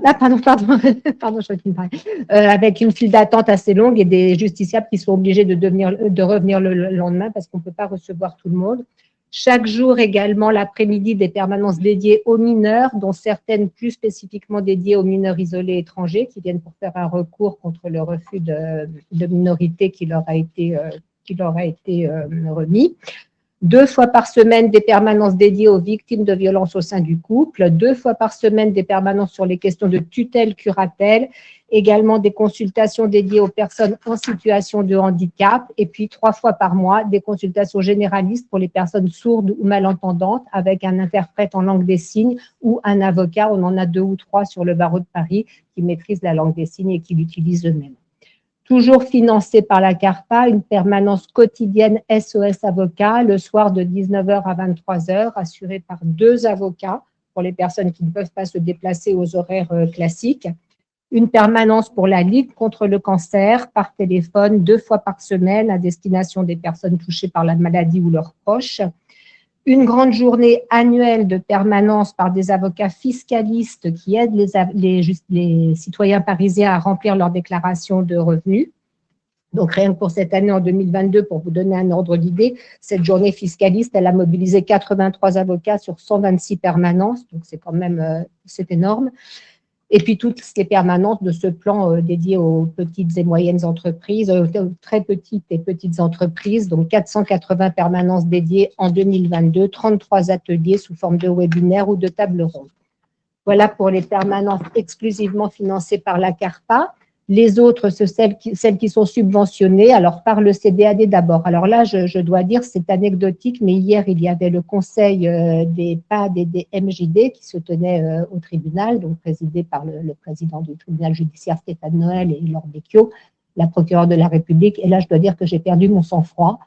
Ah, pardon, je crois qu'il me parlait. Avec une file d'attente assez longue et des justiciables qui sont obligés de revenir le lendemain parce qu'on ne peut pas recevoir tout le monde. Chaque jour également, l'après-midi, des permanences dédiées aux mineurs, dont certaines plus spécifiquement dédiées aux mineurs isolés étrangers qui viennent pour faire un recours contre le refus de minorité qui leur a été remis. 2 fois par semaine, des permanences dédiées aux victimes de violences au sein du couple, 2 fois par semaine, des permanences sur les questions de tutelle, curatelle, également des consultations dédiées aux personnes en situation de handicap, et puis 3 fois par mois, des consultations généralistes pour les personnes sourdes ou malentendantes avec un interprète en langue des signes ou un avocat. On en a 2 ou 3 sur le barreau de Paris qui maîtrisent la langue des signes et qui l'utilisent eux-mêmes. Toujours financée par la CARPA, une permanence quotidienne SOS Avocat, le soir de 19h à 23h, assurée par 2 avocats pour les personnes qui ne peuvent pas se déplacer aux horaires classiques. Une permanence pour la Ligue contre le cancer par téléphone 2 fois par semaine à destination des personnes touchées par la maladie ou leurs proches. Une grande journée annuelle de permanence par des avocats fiscalistes qui aident les citoyens parisiens à remplir leur déclaration de revenus. Donc, rien que pour cette année, en 2022, pour vous donner un ordre d'idée, cette journée fiscaliste, elle a mobilisé 83 avocats sur 126 permanences, donc c'est quand même c'est énorme. Et puis, toutes les permanences de ce plan dédié aux petites et moyennes entreprises, aux très petites et petites entreprises, donc 480 permanences dédiées en 2022, 33 ateliers sous forme de webinaires ou de tables rondes. Voilà pour les permanences exclusivement financées par la CARPA. Les autres, celles qui sont subventionnées, alors par le CDAD d'abord. Alors là, je dois dire, c'est anecdotique, mais hier, il y avait le conseil des PAD et des MJD qui se tenait au tribunal, donc présidé par le président du tribunal judiciaire Stéphane Noël et Laure Becchio, la procureure de la République. Et là, je dois dire que j'ai perdu mon sang-froid.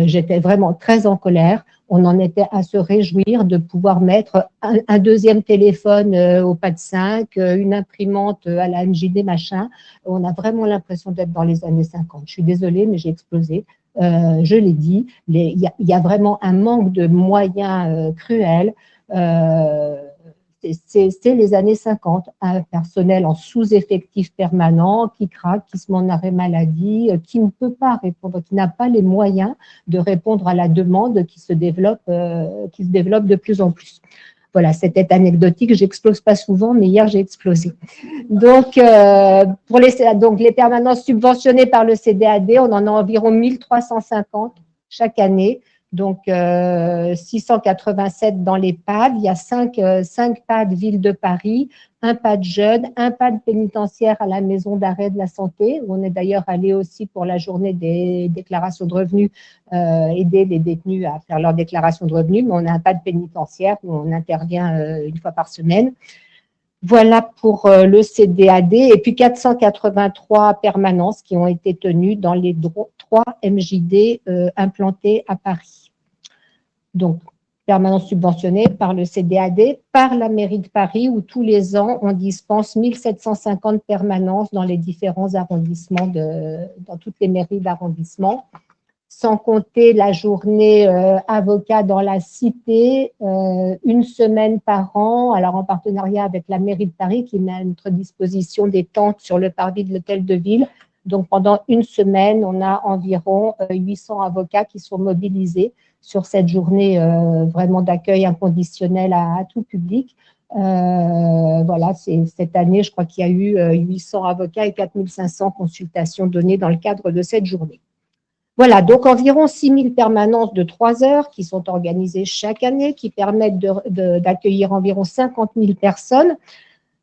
J'étais vraiment très en colère. On en était à se réjouir de pouvoir mettre un deuxième téléphone au pas de 5, une imprimante à la MJD, machin. On a vraiment l'impression d'être dans les années 50. Je suis désolée, mais j'ai explosé. Je l'ai dit, il y a vraiment un manque de moyens cruel. C'est les années 50, un personnel en sous-effectif permanent qui craque, qui se met en arrêt maladie, qui ne peut pas répondre, qui n'a pas les moyens de répondre à la demande qui se développe de plus en plus. Voilà, c'était anecdotique, j'explose pas souvent, mais hier j'ai explosé. Donc, les permanences subventionnées par le CDAD, on en a environ 1350 chaque année. Donc, 687 dans les PAD. Il y a 5 PAD Ville de Paris, un PAD jeune, un PAD pénitentiaire à la maison d'arrêt de la santé, où on est d'ailleurs allé aussi pour la journée des déclarations de revenus, aider les détenus à faire leur déclaration de revenus, mais on a un PAD pénitentiaire où on intervient une fois par semaine. Voilà pour le CDAD, et puis 483 permanences qui ont été tenues dans les 3 MJD implantés à Paris. Donc, permanence subventionnée par le CDAD, par la mairie de Paris, où tous les ans, on dispense 1750 permanences dans les différents arrondissements, dans toutes les mairies d'arrondissement, sans compter la journée avocat dans la cité, une semaine par an, alors en partenariat avec la mairie de Paris, qui met à notre disposition des tentes sur le parvis de l'hôtel de ville. Donc, pendant une semaine, on a environ 800 avocats qui sont mobilisés sur cette journée vraiment d'accueil inconditionnel à tout public. Voilà, cette année, je crois qu'il y a eu 800 avocats et 4500 consultations données dans le cadre de cette journée. Voilà, donc environ 6000 permanences de 3 heures qui sont organisées chaque année, qui permettent d'accueillir environ 50 000 personnes.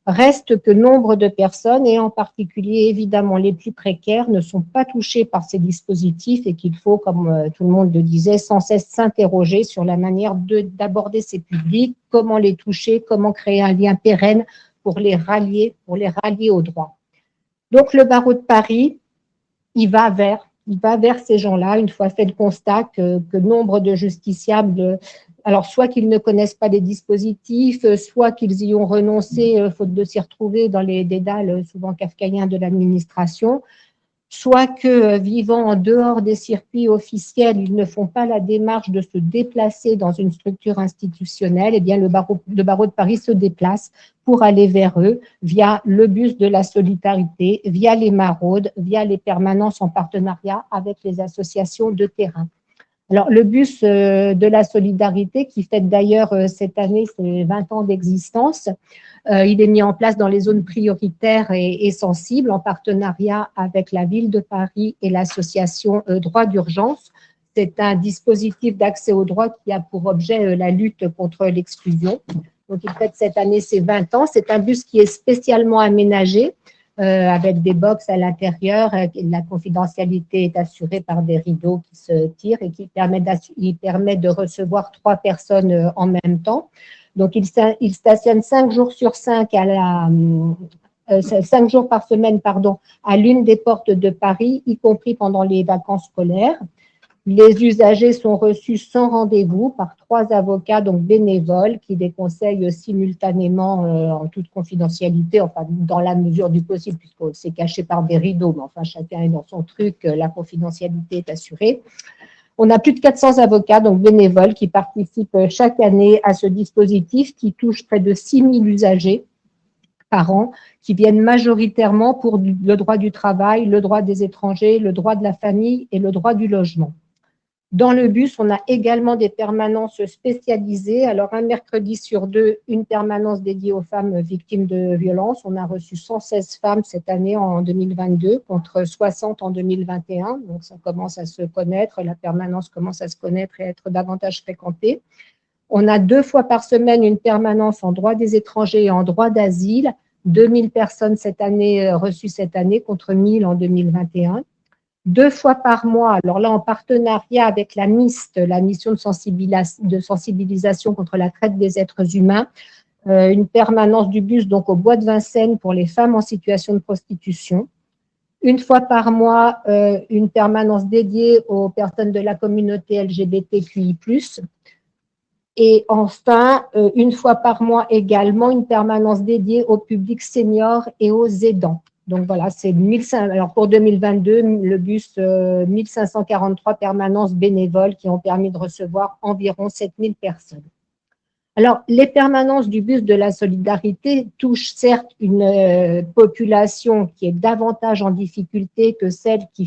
Reste que nombre de personnes, et en particulier évidemment les plus précaires, ne sont pas touchées par ces dispositifs et qu'il faut, comme tout le monde le disait, sans cesse s'interroger sur la manière d'aborder ces publics, comment les toucher, comment créer un lien pérenne pour les rallier au droit. Donc le barreau de Paris, il va vers ces gens-là, une fois fait le constat que nombre de justiciables, alors soit qu'ils ne connaissent pas les dispositifs, soit qu'ils y ont renoncé, faute de s'y retrouver dans les dédales souvent kafkaïens de l'administration, soit que vivant en dehors des circuits officiels, ils ne font pas la démarche de se déplacer dans une structure institutionnelle, eh bien le barreau de Paris se déplace pour aller vers eux via le bus de la solidarité, via les maraudes, via les permanences en partenariat avec les associations de terrain. Alors, le bus de la solidarité, qui fête d'ailleurs cette année ses 20 ans d'existence, il est mis en place dans les zones prioritaires et sensibles en partenariat avec la ville de Paris et l'association Droit d'urgence. C'est un dispositif d'accès au droit qui a pour objet la lutte contre l'exclusion. Donc, il fête cette année ses 20 ans. C'est un bus qui est spécialement aménagé avec des box à l'intérieur. La confidentialité est assurée par des rideaux qui se tirent et qui permet de recevoir 3 personnes en même temps. Donc, il stationne 5 jours sur 5 5 jours par semaine, à l'une des portes de Paris, y compris pendant les vacances scolaires. Les usagers sont reçus sans rendez-vous par 3 avocats, donc bénévoles, qui les conseillent simultanément en toute confidentialité, enfin dans la mesure du possible, puisque c'est caché par des rideaux, mais enfin chacun est dans son truc, la confidentialité est assurée. On a plus de 400 avocats, donc bénévoles, qui participent chaque année à ce dispositif qui touche près de 6000 usagers par an, qui viennent majoritairement pour le droit du travail, le droit des étrangers, le droit de la famille et le droit du logement. Dans le bus, on a également des permanences spécialisées. Alors, un mercredi sur 2, une permanence dédiée aux femmes victimes de violences. On a reçu 116 femmes cette année en 2022 contre 60 en 2021. Donc, ça commence à se connaître. La permanence commence à se connaître et à être davantage fréquentée. On a 2 fois par semaine une permanence en droit des étrangers et en droit d'asile. 2000 personnes reçues cette année contre 1000 en 2021. 2 fois par mois, alors là en partenariat avec la MIST, la mission de sensibilisation contre la traite des êtres humains, une permanence du bus donc au Bois de Vincennes pour les femmes en situation de prostitution. 1 fois par mois, une permanence dédiée aux personnes de la communauté LGBTQI+. Et enfin, 1 fois par mois également, une permanence dédiée au public senior et aux aidants. Donc voilà, c'est 1500. Alors pour 2022, le bus 1543 permanences bénévoles qui ont permis de recevoir environ 7000 personnes. Alors, les permanences du bus de la solidarité touchent certes une population qui est davantage en difficulté que celle qui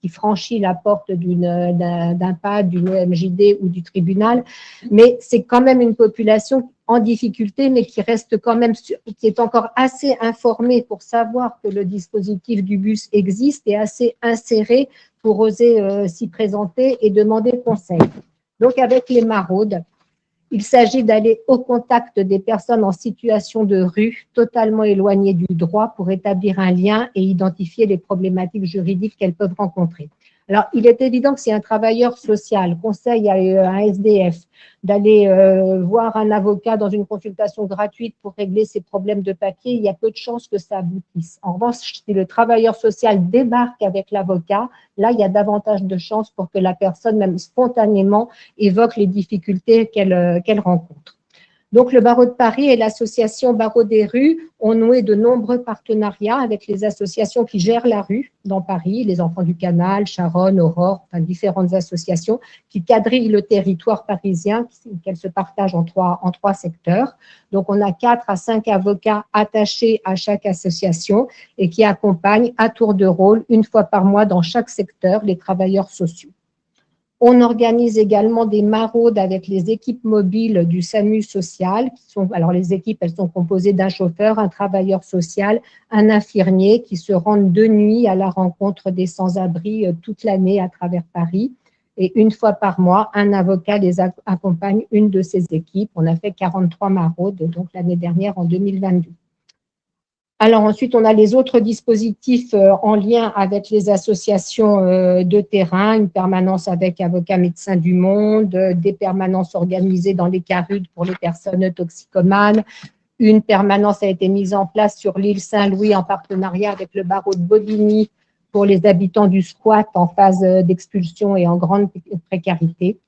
franchit la porte d'un PAD, d'une MJD ou du tribunal, mais c'est quand même une population en difficulté, mais qui reste quand même, qui est encore assez informée pour savoir que le dispositif du bus existe et assez insérée pour oser s'y présenter et demander conseil. Donc, avec les maraudes, il s'agit d'aller au contact des personnes en situation de rue, totalement éloignées du droit, pour établir un lien et identifier les problématiques juridiques qu'elles peuvent rencontrer. Alors, il est évident que si un travailleur social conseille à un SDF d'aller voir un avocat dans une consultation gratuite pour régler ses problèmes de papier, il y a peu de chances que ça aboutisse. En revanche, si le travailleur social débarque avec l'avocat, là, il y a davantage de chances pour que la personne, même spontanément, évoque les difficultés qu'elle rencontre. Donc, le barreau de Paris et l'association Barreau des rues ont noué de nombreux partenariats avec les associations qui gèrent la rue dans Paris, les Enfants du Canal, Charonne, Aurore, enfin, différentes associations qui quadrillent le territoire parisien, qu'elles se partagent en trois secteurs. Donc, on a 4 à 5 avocats attachés à chaque association et qui accompagnent à tour de rôle, une fois par mois dans chaque secteur, les travailleurs sociaux. On organise également des maraudes avec les équipes mobiles du SAMU social. Alors, les équipes, elles sont composées d'un chauffeur, un travailleur social, un infirmier qui se rendent de nuit à la rencontre des sans-abri toute l'année à travers Paris. Et une fois par mois, un avocat les accompagne, une de ces équipes. On a fait 43 maraudes, donc l'année dernière, en 2022. Alors ensuite, on a les autres dispositifs en lien avec les associations de terrain, une permanence avec Avocats Médecins du Monde, des permanences organisées dans les CARUD pour les personnes toxicomanes. Une permanence a été mise en place sur l'île Saint-Louis en partenariat avec le barreau de Bobigny pour les habitants du squat en phase d'expulsion et en grande précarité.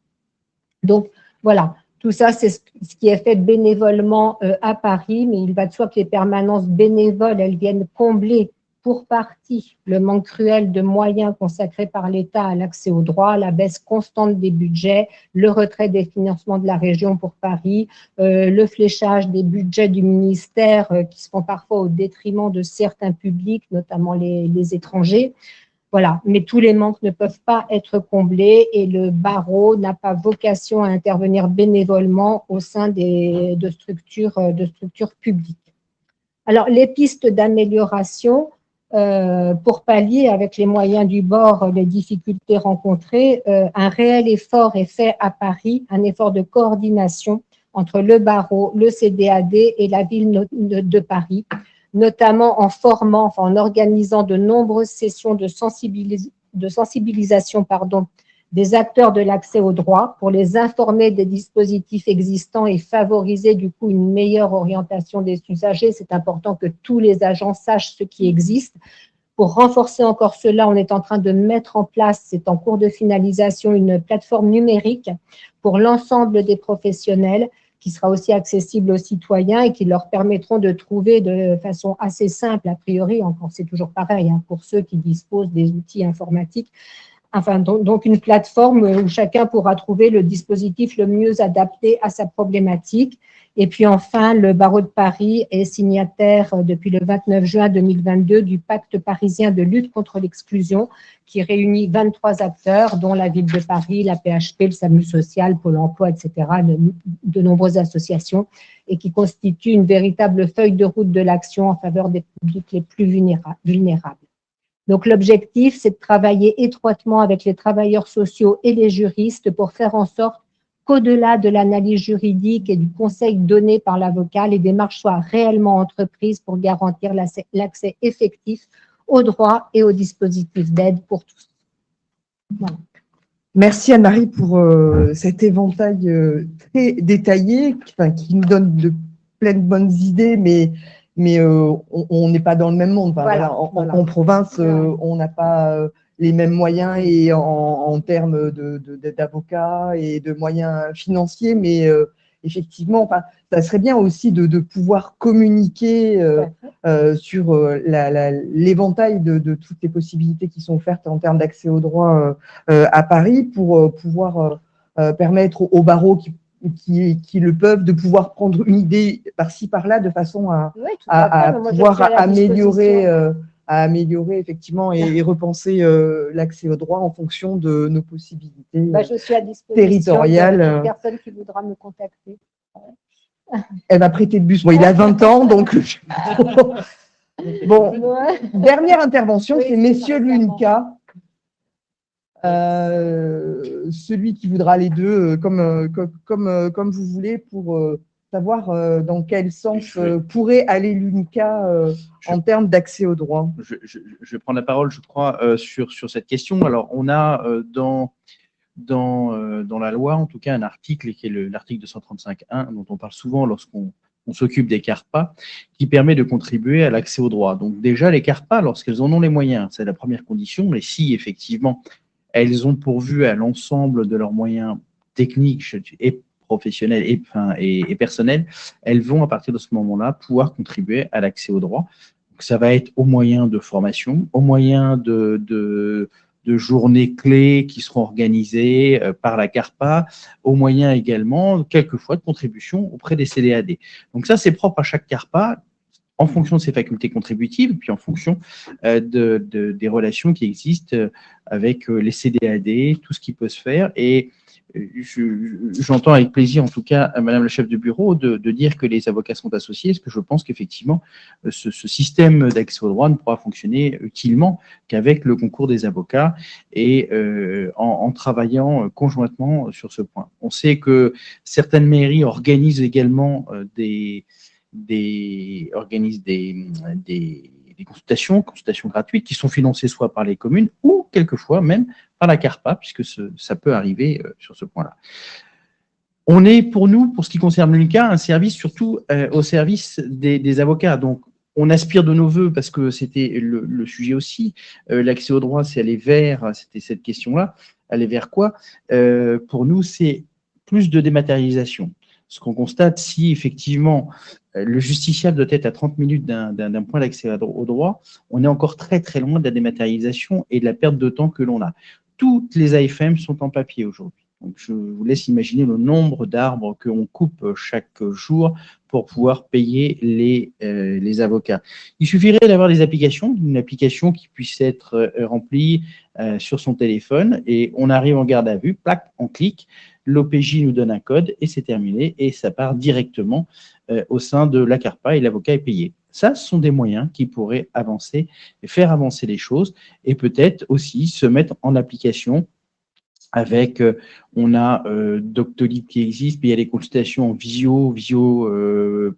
Donc voilà. Tout ça, c'est ce qui est fait bénévolement à Paris, mais il va de soi que les permanences bénévoles, elles viennent combler pour partie le manque cruel de moyens consacrés par l'État à l'accès au droit, la baisse constante des budgets, le retrait des financements de la région pour Paris, le fléchage des budgets du ministère qui se font parfois au détriment de certains publics, notamment les étrangers. Voilà, mais tous les manques ne peuvent pas être comblés et le barreau n'a pas vocation à intervenir bénévolement au sein de structures publiques. Alors, les pistes d'amélioration pour pallier avec les moyens du bord les difficultés rencontrées, un réel effort est fait à Paris, un effort de coordination entre le barreau, le CDAD et la ville de Paris, notamment en organisant de nombreuses sessions de sensibilisation des acteurs de l'accès au droit pour les informer des dispositifs existants et favoriser du coup une meilleure orientation des usagers. C'est important que tous les agents sachent ce qui existe. Pour renforcer encore cela, on est en train de mettre en place, c'est en cours de finalisation, une plateforme numérique pour l'ensemble des professionnels qui sera aussi accessible aux citoyens et qui leur permettront de trouver de façon assez simple, a priori, encore c'est toujours pareil, pour ceux qui disposent des outils informatiques, enfin, donc une plateforme où chacun pourra trouver le dispositif le mieux adapté à sa problématique. Et puis enfin, le barreau de Paris est signataire depuis le 29 juin 2022 du pacte parisien de lutte contre l'exclusion qui réunit 23 acteurs, dont la ville de Paris, la PHP, le SAMU social, Pôle emploi, etc., de nombreuses associations, et qui constitue une véritable feuille de route de l'action en faveur des publics les plus vulnérables. Donc, l'objectif, c'est de travailler étroitement avec les travailleurs sociaux et les juristes pour faire en sorte qu'au-delà de l'analyse juridique et du conseil donné par l'avocat, les démarches soient réellement entreprises pour garantir l'accès effectif aux droits et aux dispositifs d'aide pour tous. Voilà. Merci Anne-Marie pour cet éventail très détaillé qui nous donne plein de bonnes idées, mais on n'est pas dans le même monde. Voilà. En province, on n'a pas les mêmes moyens et en termes d'avocats et de moyens financiers, mais effectivement, ça serait bien aussi de pouvoir communiquer sur l'éventail de toutes les possibilités qui sont offertes en termes d'accès au droit à Paris pour pouvoir permettre aux barreaux qui le peuvent de pouvoir prendre une idée par-ci, par-là, de façon à pouvoir améliorer effectivement et repenser l'accès au droit en fonction de nos possibilités je suis à disposition territoriales. De toute personne qui voudra me contacter. Elle va prêter le bus. Bon, il a 20 ans, donc… Bon, dernière intervention, c'est messieurs l'UNCA. celui qui voudra les deux, comme vous voulez, pour savoir dans quel sens pourrait aller l'UNICA en termes d'accès au droit. Je vais prendre la parole, je crois, sur cette question. Alors, on a dans la loi, en tout cas, un article qui est l'article 235.1, dont on parle souvent lorsqu'on s'occupe des CARPA, qui permet de contribuer à l'accès au droit. Donc déjà, les CARPA, lorsqu'elles en ont les moyens, c'est la première condition, mais si effectivement elles ont pourvu à l'ensemble de leurs moyens techniques et professionnels et personnels, elles vont à partir de ce moment-là pouvoir contribuer à l'accès au droit. Donc, ça va être au moyen de formation, au moyen de journées clés qui seront organisées par la CARPA, au moyen également, quelquefois, de contributions auprès des CDAD. Donc ça, c'est propre à chaque CARPA, en fonction de ses facultés contributives, puis en fonction des relations qui existent avec les CDAD, tout ce qui peut se faire. Et j'entends avec plaisir, en tout cas, Madame la chef de bureau, de dire que les avocats sont associés, parce que je pense qu'effectivement, ce système d'accès au droit ne pourra fonctionner utilement qu'avec le concours des avocats et en travaillant conjointement sur ce point. On sait que certaines mairies organisent également des consultations gratuites qui sont financées soit par les communes ou quelquefois même par la CARPA, puisque ça peut arriver sur ce point-là. On est pour nous, pour ce qui concerne l'UNICA, un service surtout au service des avocats. Donc, on aspire de nos voeux, parce que c'était le sujet aussi, l'accès au droit, c'est aller vers, c'était cette question-là, aller vers quoi? Pour nous, c'est plus de dématérialisation. Ce qu'on constate, si effectivement le justiciable doit être à 30 minutes d'un point d'accès au droit, on est encore très très loin de la dématérialisation et de la perte de temps que l'on a. Toutes les AFM sont en papier aujourd'hui. Donc je vous laisse imaginer le nombre d'arbres qu'on coupe chaque jour pour pouvoir payer les avocats. Il suffirait d'avoir des applications, une application qui puisse être remplie sur son téléphone et on arrive en garde à vue, plac, on clique, l'OPJ nous donne un code et c'est terminé et ça part directement au sein de la CARPA et l'avocat est payé. Ça, ce sont des moyens qui pourraient avancer et faire avancer les choses et peut-être aussi se mettre en application avec, on a Doctolib qui existe, puis il y a des consultations en visio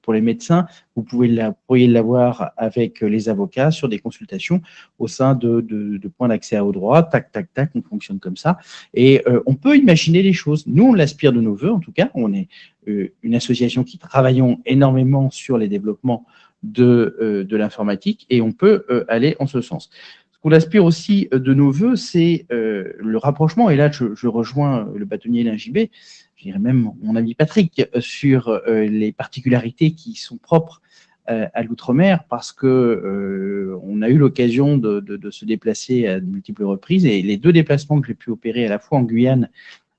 pour les médecins. Vous pourriez l'avoir avec les avocats sur des consultations au sein de points d'accès au droit. Tac, tac, tac, on fonctionne comme ça. Et on peut imaginer les choses. Nous, on l'aspire de nos voeux, en tout cas. On est une association qui travaillons énormément sur les développements de l'informatique et on peut aller en ce sens. Ce qu'on aspire aussi de nos voeux, c'est le rapprochement, et là je rejoins le bâtonnier Lingibé, je dirais même mon ami Patrick, sur les particularités qui sont propres à l'outre-mer, parce que on a eu l'occasion de se déplacer à de multiples reprises, et les deux déplacements que j'ai pu opérer à la fois en Guyane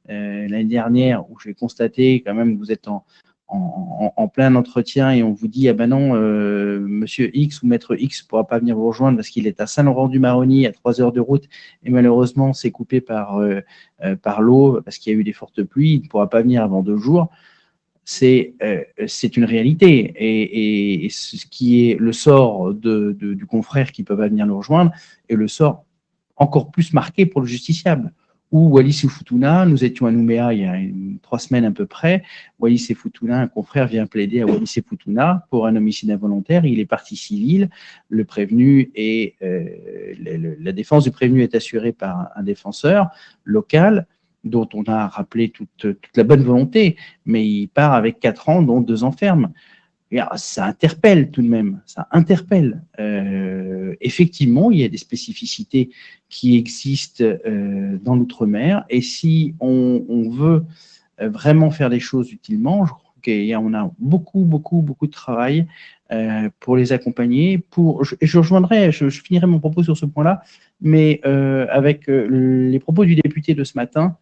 l'année dernière, où j'ai constaté quand même que vous êtes en plein entretien et on vous dit « Ah ben non, monsieur X ou maître X ne pourra pas venir vous rejoindre parce qu'il est à Saint-Laurent-du-Maroni à 3 heures de route et malheureusement c'est coupé par l'eau parce qu'il y a eu des fortes pluies, il ne pourra pas venir avant 2 jours ». C'est une réalité et ce qui est le sort du confrère qui ne peut pas venir nous rejoindre est le sort encore plus marqué pour le justiciable. Ou Wallis et Futuna, nous étions à Nouméa il y a 3 semaines à peu près. Wallis et Futuna, un confrère vient plaider à Wallis et Futuna pour un homicide involontaire. Il est partie civile. Le prévenu et la défense du prévenu est assurée par un défenseur local dont on a rappelé toute la bonne volonté, mais il part avec 4 ans, dont 2 ans ferme. Et ça interpelle tout de même, ça interpelle. Effectivement, il y a des spécificités qui existent dans l'outre-mer, et si on veut vraiment faire des choses utilement, je crois qu'on a beaucoup de travail pour les accompagner. Je finirai mon propos sur ce point-là, mais avec les propos du député de ce matin,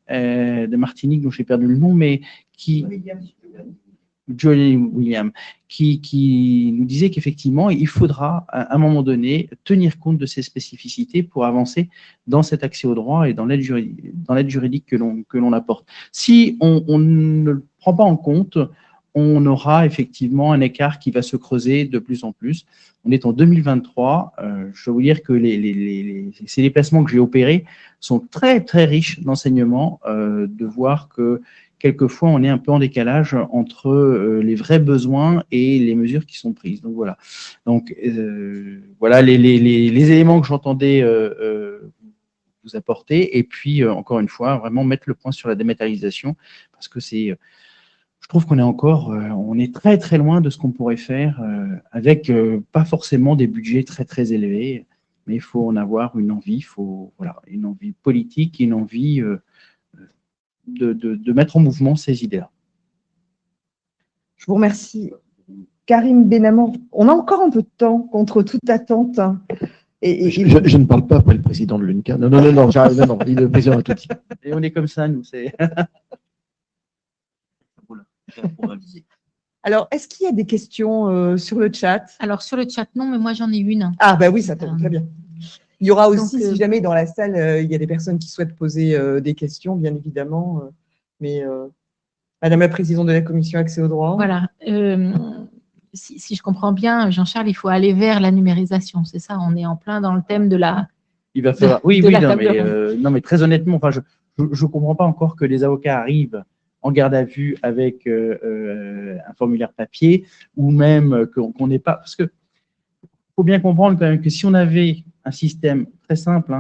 de Martinique, dont j'ai perdu le nom, mais qui... Johnny William, qui nous disait qu'effectivement, il faudra à un moment donné tenir compte de ces spécificités pour avancer dans cet accès au droit et dans l'aide juridique que l'on apporte. Si on ne le prend pas en compte, on aura effectivement un écart qui va se creuser de plus en plus. On est en 2023. Je dois vous dire que ces déplacements que j'ai opérés sont très, très riches d'enseignements, de voir que quelquefois, on est un peu en décalage entre les vrais besoins et les mesures qui sont prises. Donc, voilà. Donc, voilà les éléments que j'entendais vous apporter. Et puis, encore une fois, vraiment mettre le point sur la dématérialisation parce que je trouve qu'on est encore, on est très, très loin de ce qu'on pourrait faire avec pas forcément des budgets très, très élevés, mais il faut en avoir une envie, voilà, une envie politique, une envie de mettre en mouvement ces idées-là. Je vous remercie. Karim Benamor, on a encore un peu de temps contre toute attente. Je ne parle pas après le président de l'UNCA. Non, j'arrive, non, le président a tout dit. Et on est comme ça, nous, c'est… Alors, est-ce qu'il y a des questions sur le chat? Alors, sur le chat, non, mais moi, j'en ai une. Ah, bah oui, ça tombe très bien. Il y aura aussi, Donc, si jamais dans la salle, il y a des personnes qui souhaitent poser des questions, bien évidemment. Mais Madame la Présidente de la Commission Accès au droit. Voilà. Si je comprends bien, Jean-Charles, il faut aller vers la numérisation. C'est ça, on est en plein dans le thème de la… Il va falloir… Oui, de oui, la non, table mais très honnêtement, enfin, je ne comprends pas encore que les avocats arrivent en garde à vue avec un formulaire papier ou même qu'on n'ait pas… Parce que faut bien comprendre quand même que si on avait un système très simple,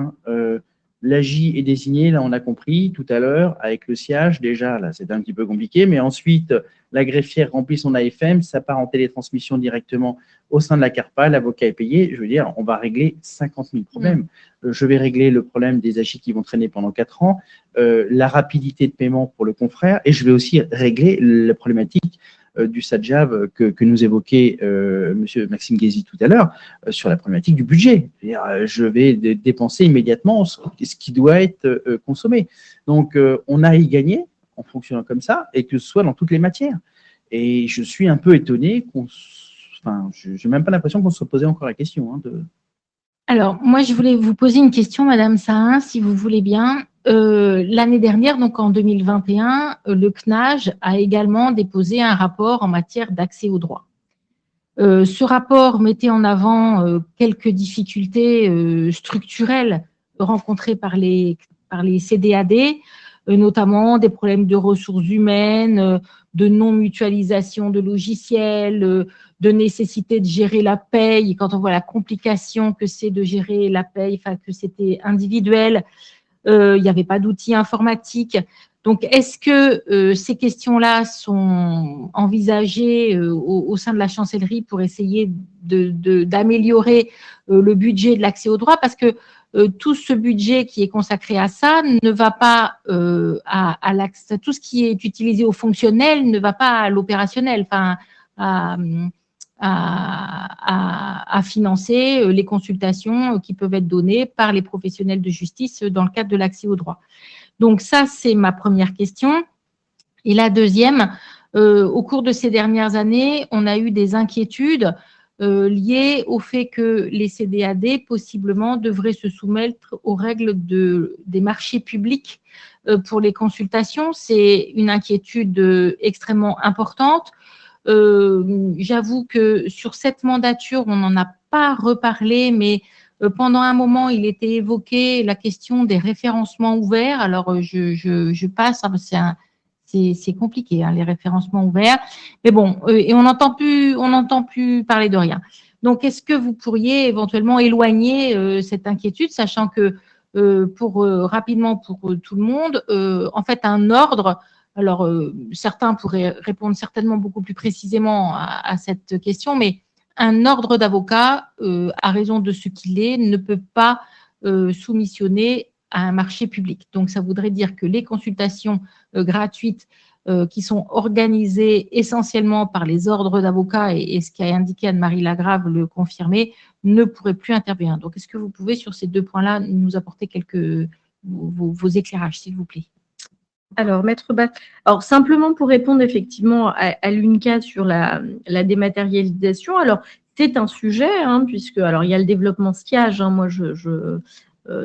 l'AJ est désigné, là on a compris tout à l'heure, avec le siège, déjà là c'est un petit peu compliqué, mais ensuite la greffière remplit son AFM, ça part en télétransmission directement au sein de la CARPA, l'avocat est payé, je veux dire, on va régler 50 000 problèmes. Je vais régler le problème des AJ qui vont traîner pendant 4 ans, la rapidité de paiement pour le confrère, et je vais aussi régler la problématique du SADJAV que nous évoquait Monsieur Maxime Guézy tout à l'heure sur la problématique du budget. Je vais dépenser immédiatement ce qui doit être consommé. Donc, on a à y gagner en fonctionnant comme ça et que ce soit dans toutes les matières. Et je suis un peu étonné je n'ai même pas l'impression qu'on se posait encore la question. Alors, moi, je voulais vous poser une question, Madame Sahin, si vous voulez bien. L'année dernière, donc en 2021, le CNAJ a également déposé un rapport en matière d'accès au droit. Ce rapport mettait en avant quelques difficultés structurelles rencontrées par les CDAD, notamment des problèmes de ressources humaines, de non-mutualisation de logiciels, de nécessité de gérer la paye. Quand on voit la complication que c'est de gérer la paye, enfin que c'était individuel, il n'y avait pas d'outils informatiques. Donc, est-ce que ces questions-là sont envisagées au sein de la chancellerie pour essayer d'améliorer le budget de l'accès au droit? Parce que tout ce budget qui est consacré à ça ne va pas à l'accès. Tout ce qui est utilisé au fonctionnel ne va pas à l'opérationnel, enfin à financer les consultations qui peuvent être données par les professionnels de justice dans le cadre de l'accès au droit. Donc ça, c'est ma première question. Et la deuxième, au cours de ces dernières années, on a eu des inquiétudes liées au fait que les CDAD, possiblement, devraient se soumettre aux règles des marchés publics pour les consultations. C'est une inquiétude extrêmement importante. J'avoue que sur cette mandature, on n'en a pas reparlé, mais pendant un moment, il était évoqué la question des référencements ouverts. Alors, je passe, c'est compliqué, les référencements ouverts. Mais bon, et on n'entend plus parler de rien. Donc, est-ce que vous pourriez éventuellement éloigner cette inquiétude, sachant que rapidement pour tout le monde, en fait, un ordre. Alors, certains pourraient répondre certainement beaucoup plus précisément à cette question, mais un ordre d'avocat, à raison de ce qu'il est, ne peut pas soumissionner à un marché public. Donc, ça voudrait dire que les consultations gratuites qui sont organisées essentiellement par les ordres d'avocats, et ce qu'a indiqué Anne-Marie Lagrave le confirmait, ne pourraient plus intervenir. Donc, est-ce que vous pouvez, sur ces deux points-là, nous apporter vos éclairages, s'il vous plaît? Alors, Maître Bat, alors simplement pour répondre effectivement à l'UNCA sur la dématérialisation, alors c'est un sujet, puisque alors il y a le développement SIAGE, moi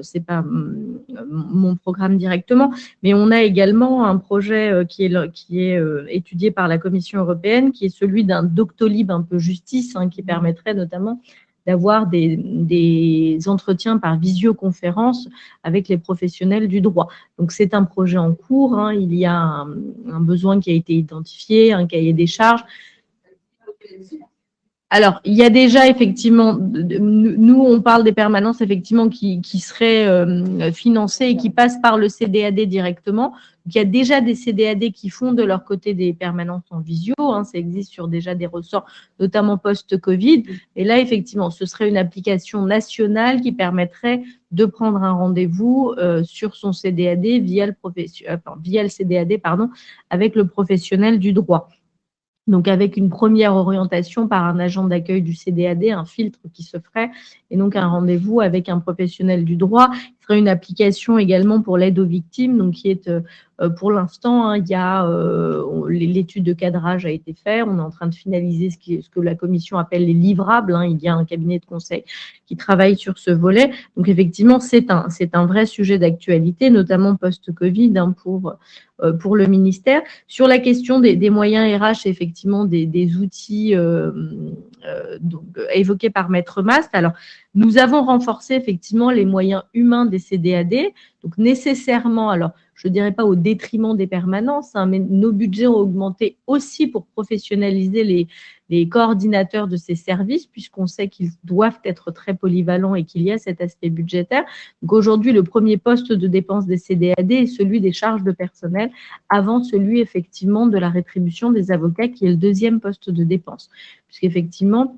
c'est pas mon programme directement, mais on a également un projet qui est étudié par la Commission européenne, qui est celui d'un Doctolib un peu justice, qui permettrait notamment d'avoir des entretiens par visioconférence avec les professionnels du droit. Donc, c'est un projet en cours. Il y a un besoin qui a été identifié, un cahier des charges. Alors, il y a déjà effectivement, nous on parle des permanences effectivement qui seraient financées et qui passent par le CDAD directement. Donc, il y a déjà des CDAD qui font de leur côté des permanences en visio, ça existe sur déjà des ressorts, notamment post-Covid. Et là, effectivement, ce serait une application nationale qui permettrait de prendre un rendez-vous sur son CDAD via le CDAD, avec le professionnel du droit. Donc, avec une première orientation par un agent d'accueil du CDAD, un filtre qui se ferait, et donc un rendez-vous avec un professionnel du droit. Il serait une application également pour l'aide aux victimes, donc qui est pour l'instant, il y a l'étude de cadrage a été faite. On est en train de finaliser ce que la commission appelle les livrables. Il y a un cabinet de conseil qui travaille sur ce volet. Donc, effectivement, c'est un vrai sujet d'actualité, notamment post-Covid pour le ministère. Sur la question des moyens RH, effectivement, des outils évoqués par Maître Mast. Alors, nous avons renforcé effectivement les moyens humains des CDAD. Donc, nécessairement, alors, je ne dirais pas au détriment des permanences, mais nos budgets ont augmenté aussi pour professionnaliser les coordinateurs de ces services, puisqu'on sait qu'ils doivent être très polyvalents et qu'il y a cet aspect budgétaire. Donc aujourd'hui, le premier poste de dépense des CDAD est celui des charges de personnel, avant celui effectivement de la rétribution des avocats, qui est le deuxième poste de dépense. Puisqu'effectivement,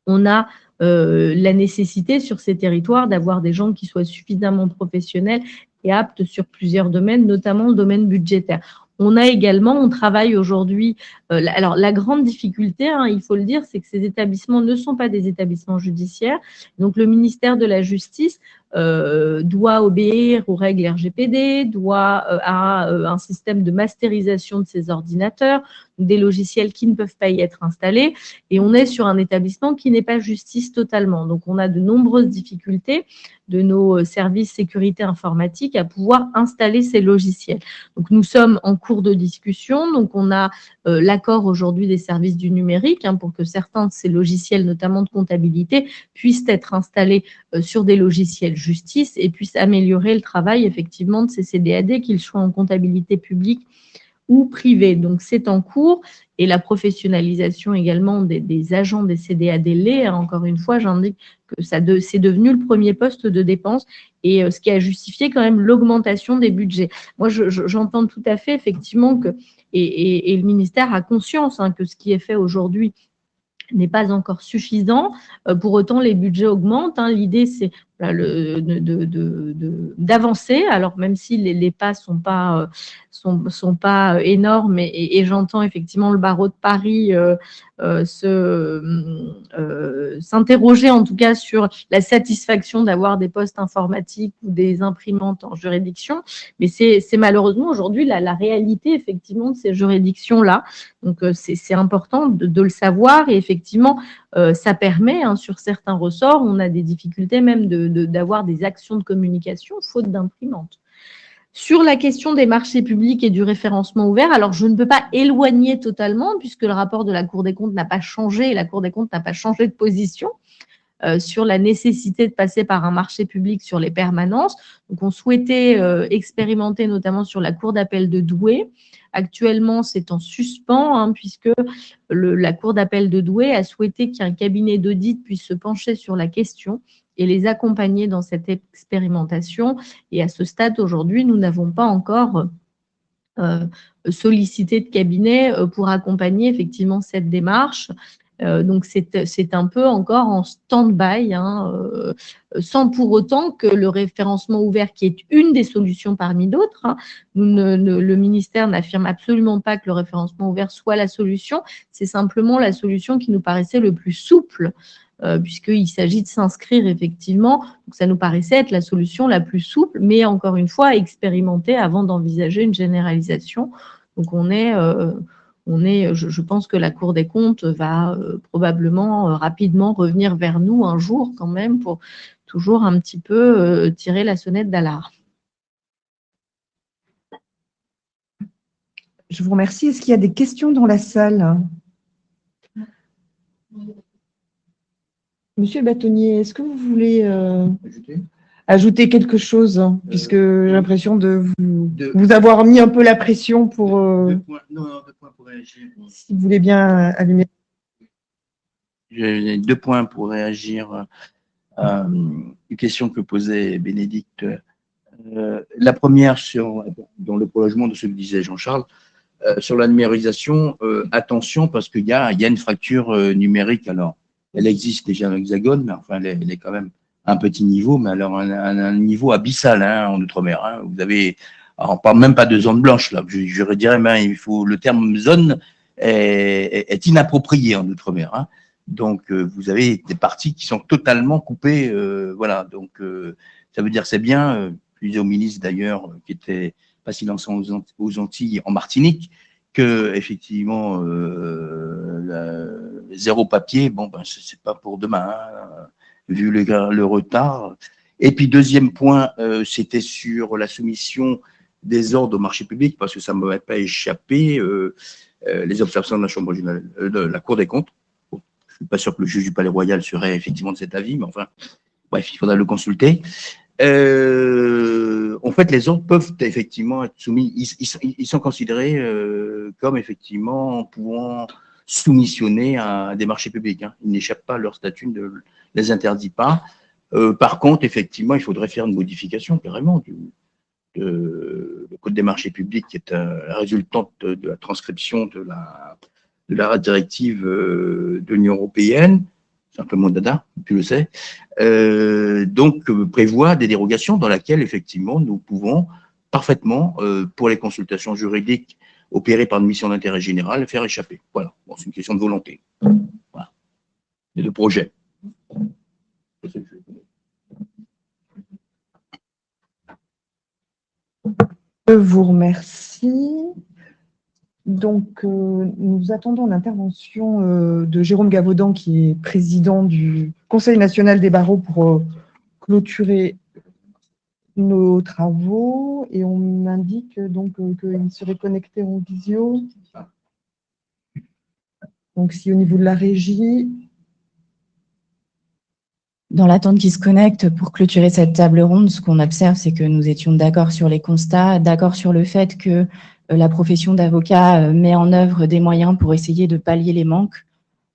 on a la nécessité sur ces territoires d'avoir des gens qui soient suffisamment professionnels et aptes sur plusieurs domaines, notamment le domaine budgétaire. On travaille aujourd'hui, alors la grande difficulté, il faut le dire, c'est que ces établissements ne sont pas des établissements judiciaires. Donc le ministère de la Justice doit obéir aux règles RGPD, a un système de masterisation de ses ordinateurs, des logiciels qui ne peuvent pas y être installés, et on est sur un établissement qui n'est pas justice totalement. Donc on a de nombreuses difficultés de nos services sécurité informatique à pouvoir installer ces logiciels. Donc nous sommes en cours de discussion, donc on a l'accord aujourd'hui des services du numérique pour que certains de ces logiciels, notamment de comptabilité, puissent être installés sur des logiciels justice et puissent améliorer le travail effectivement de ces CDAD, qu'ils soient en comptabilité publique ou privée. Donc c'est en cours, et la professionnalisation également des agents des CDAD l'est. Encore une fois, j'indique que c'est devenu le premier poste de dépense, et ce qui a justifié quand même l'augmentation des budgets. Moi, j'entends tout à fait effectivement que, et le ministère a conscience que ce qui est fait aujourd'hui n'est pas encore suffisant. Pour autant, les budgets augmentent. L'idée, c'est d'avancer. Alors, même si les pas sont pas énormes, et j'entends effectivement le barreau de Paris s'interroger en tout cas sur la satisfaction d'avoir des postes informatiques ou des imprimantes en juridiction, mais c'est malheureusement aujourd'hui la réalité effectivement de ces juridictions-là. Donc c'est important de le savoir, et effectivement ça permet sur certains ressorts, on a des difficultés même d'avoir des actions de communication faute d'imprimante. Sur la question des marchés publics et du référencement ouvert, alors je ne peux pas éloigner totalement, puisque le rapport de la Cour des comptes n'a pas changé, et la Cour des comptes n'a pas changé de position sur la nécessité de passer par un marché public sur les permanences. Donc on souhaitait expérimenter notamment sur la Cour d'appel de Douai. Actuellement, c'est en suspens, puisque la Cour d'appel de Douai a souhaité qu'un cabinet d'audit puisse se pencher sur la question et les accompagner dans cette expérimentation. Et à ce stade, aujourd'hui, nous n'avons pas encore sollicité de cabinet pour accompagner effectivement cette démarche. Donc, c'est un peu encore en stand-by, sans pour autant que le référencement ouvert, qui est une des solutions parmi d'autres, le ministère n'affirme absolument pas que le référencement ouvert soit la solution, c'est simplement la solution qui nous paraissait le plus souple, puisqu'il s'agit de s'inscrire effectivement. Donc, ça nous paraissait être la solution la plus souple, mais encore une fois, expérimenter avant d'envisager une généralisation. Donc, on est je pense que la Cour des comptes va probablement rapidement revenir vers nous un jour quand même pour toujours un petit peu tirer la sonnette d'alarme. Je vous remercie. Est-ce qu'il y a des questions dans la salle? Monsieur le bâtonnier, est-ce que vous voulez ajouter quelque chose, puisque j'ai l'impression de vous avoir mis un peu la pression pour… Deux points pour réagir. Si vous voulez bien allumer. J'ai 2 points pour réagir à une question que posait Bénédicte. La première, dans le prolongement de ce que disait Jean-Charles, sur la numérisation, attention, parce qu'il y a une fracture numérique. Alors, elle existe déjà dans l'Hexagone, mais enfin, elle est quand même à un petit niveau, mais alors un niveau abyssal en Outre-mer. Hein. Vous avez, alors, on parle même pas de zone blanche, là. Je dirais même, le terme zone est inapproprié en Outre-mer. Hein. Donc, vous avez des parties qui sont totalement coupées. Voilà, donc, ça veut dire c'est bien, je disais au ministre d'ailleurs, qui était pas si longtemps aux Antilles, en Martinique, que effectivement zéro papier, bon ben c'est pas pour demain, hein, vu le retard. Et puis deuxième point, c'était sur la soumission des ordres au marché public, parce que ça ne m'avait pas échappé, les observations de la Chambre régionale, de la Cour des comptes. Bon, je suis pas sûr que le juge du Palais Royal serait effectivement de cet avis, mais enfin, bref, il faudra le consulter. En fait, les ordres peuvent effectivement être soumis, ils sont considérés comme effectivement pouvant soumissionner à des marchés publics. Hein. Ils n'échappent pas à leur statut, ne les interdit pas. Par contre, effectivement, il faudrait faire une modification carrément le Code des marchés publics, qui est résultante de la transcription de la directive de l'Union européenne. C'est un peu mon dada, tu le sais. Donc, prévoit des dérogations dans lesquelles, effectivement, nous pouvons parfaitement, pour les consultations juridiques opérées par une mission d'intérêt général, faire échapper. Voilà. Bon, c'est une question de volonté. Voilà. Et de projet. Je vous remercie. Donc, nous attendons l'intervention de Jérôme Gavaudan, qui est président du Conseil national des barreaux, pour clôturer nos travaux. Et on m'indique donc qu'il serait connecté en visio. Donc, si au niveau de la régie… Dans l'attente qu'il se connecte pour clôturer cette table ronde, ce qu'on observe, c'est que nous étions d'accord sur les constats, d'accord sur le fait que la profession d'avocat met en œuvre des moyens pour essayer de pallier les manques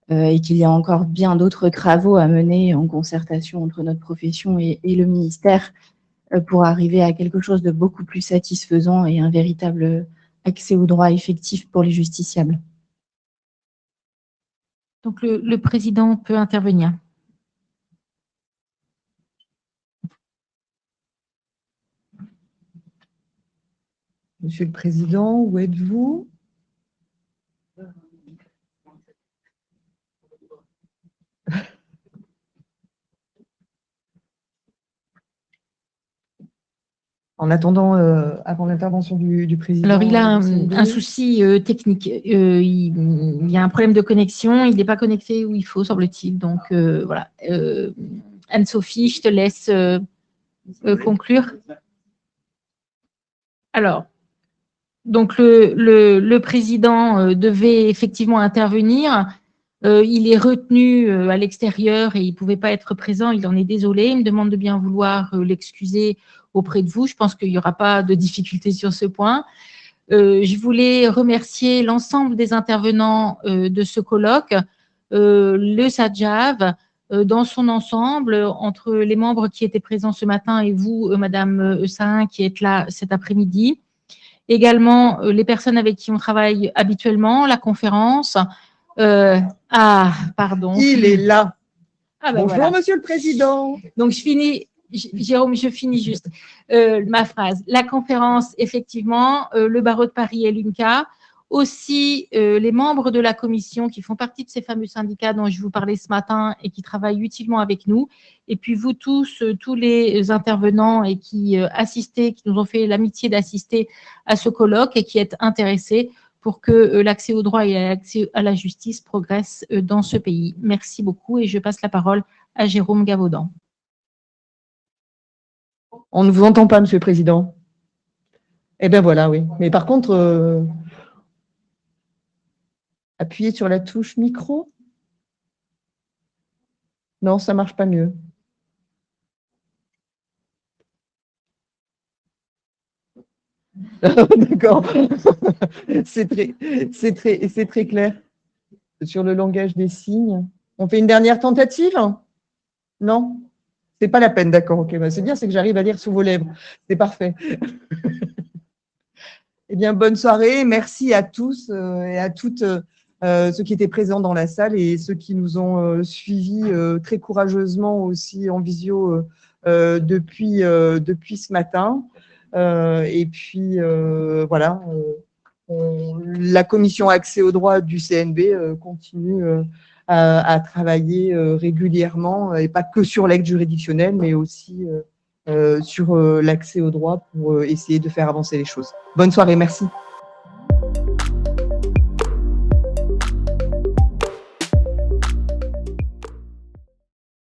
et qu'il y a encore bien d'autres travaux à mener en concertation entre notre profession et le ministère pour arriver à quelque chose de beaucoup plus satisfaisant et un véritable accès aux droits effectifs pour les justiciables. Donc, le président peut intervenir. Monsieur le Président, où êtes-vous? En attendant, avant l'intervention du Président… Alors, il a un souci technique. Il y a un problème de connexion. Il n'est pas connecté où il faut, semble-t-il. Donc, voilà. Anne-Sophie, je te laisse conclure. Alors, donc, le président devait effectivement intervenir. Il est retenu à l'extérieur et il ne pouvait pas être présent. Il en est désolé. Il me demande de bien vouloir l'excuser auprès de vous. Je pense qu'il n'y aura pas de difficulté sur ce point. Je voulais remercier l'ensemble des intervenants de ce colloque, le SADJAV dans son ensemble, entre les membres qui étaient présents ce matin et vous, Madame Eussain, qui êtes là cet après-midi. Également, les personnes avec qui on travaille habituellement, la conférence. Pardon. Il est là. Ah ben Bonjour, voilà. Monsieur le Président. Donc, je finis, Jérôme, je finis juste ma phrase. La conférence, effectivement, le barreau de Paris et l'UNCA, aussi les membres de la commission qui font partie de ces fameux syndicats dont je vous parlais ce matin et qui travaillent utilement avec nous, et puis vous tous, tous les intervenants et qui assistaient, qui nous ont fait l'amitié d'assister à ce colloque et qui êtes intéressés pour que l'accès au droit et l'accès à la justice progressent dans ce pays. Merci beaucoup et je passe la parole à Jérôme Gavaudan. On ne vous entend pas, Monsieur le Président. Eh bien voilà, oui. Mais par contre, appuyez sur la touche micro. Non, ça ne marche pas mieux. D'accord. C'est très clair. Sur le langage des signes. On fait une dernière tentative? Non? C'est pas la peine, d'accord. Ok, bah c'est bien, c'est que j'arrive à lire sous vos lèvres. C'est parfait. Eh bien, bonne soirée. Merci à tous et à toutes ceux qui étaient présents dans la salle et ceux qui nous ont suivis très courageusement aussi en visio depuis ce matin. Et puis, voilà, la commission accès au droit du CNB continue à travailler régulièrement, et pas que sur l'aide juridictionnelle, mais aussi sur l'accès au droit pour essayer de faire avancer les choses. Bonne soirée, merci.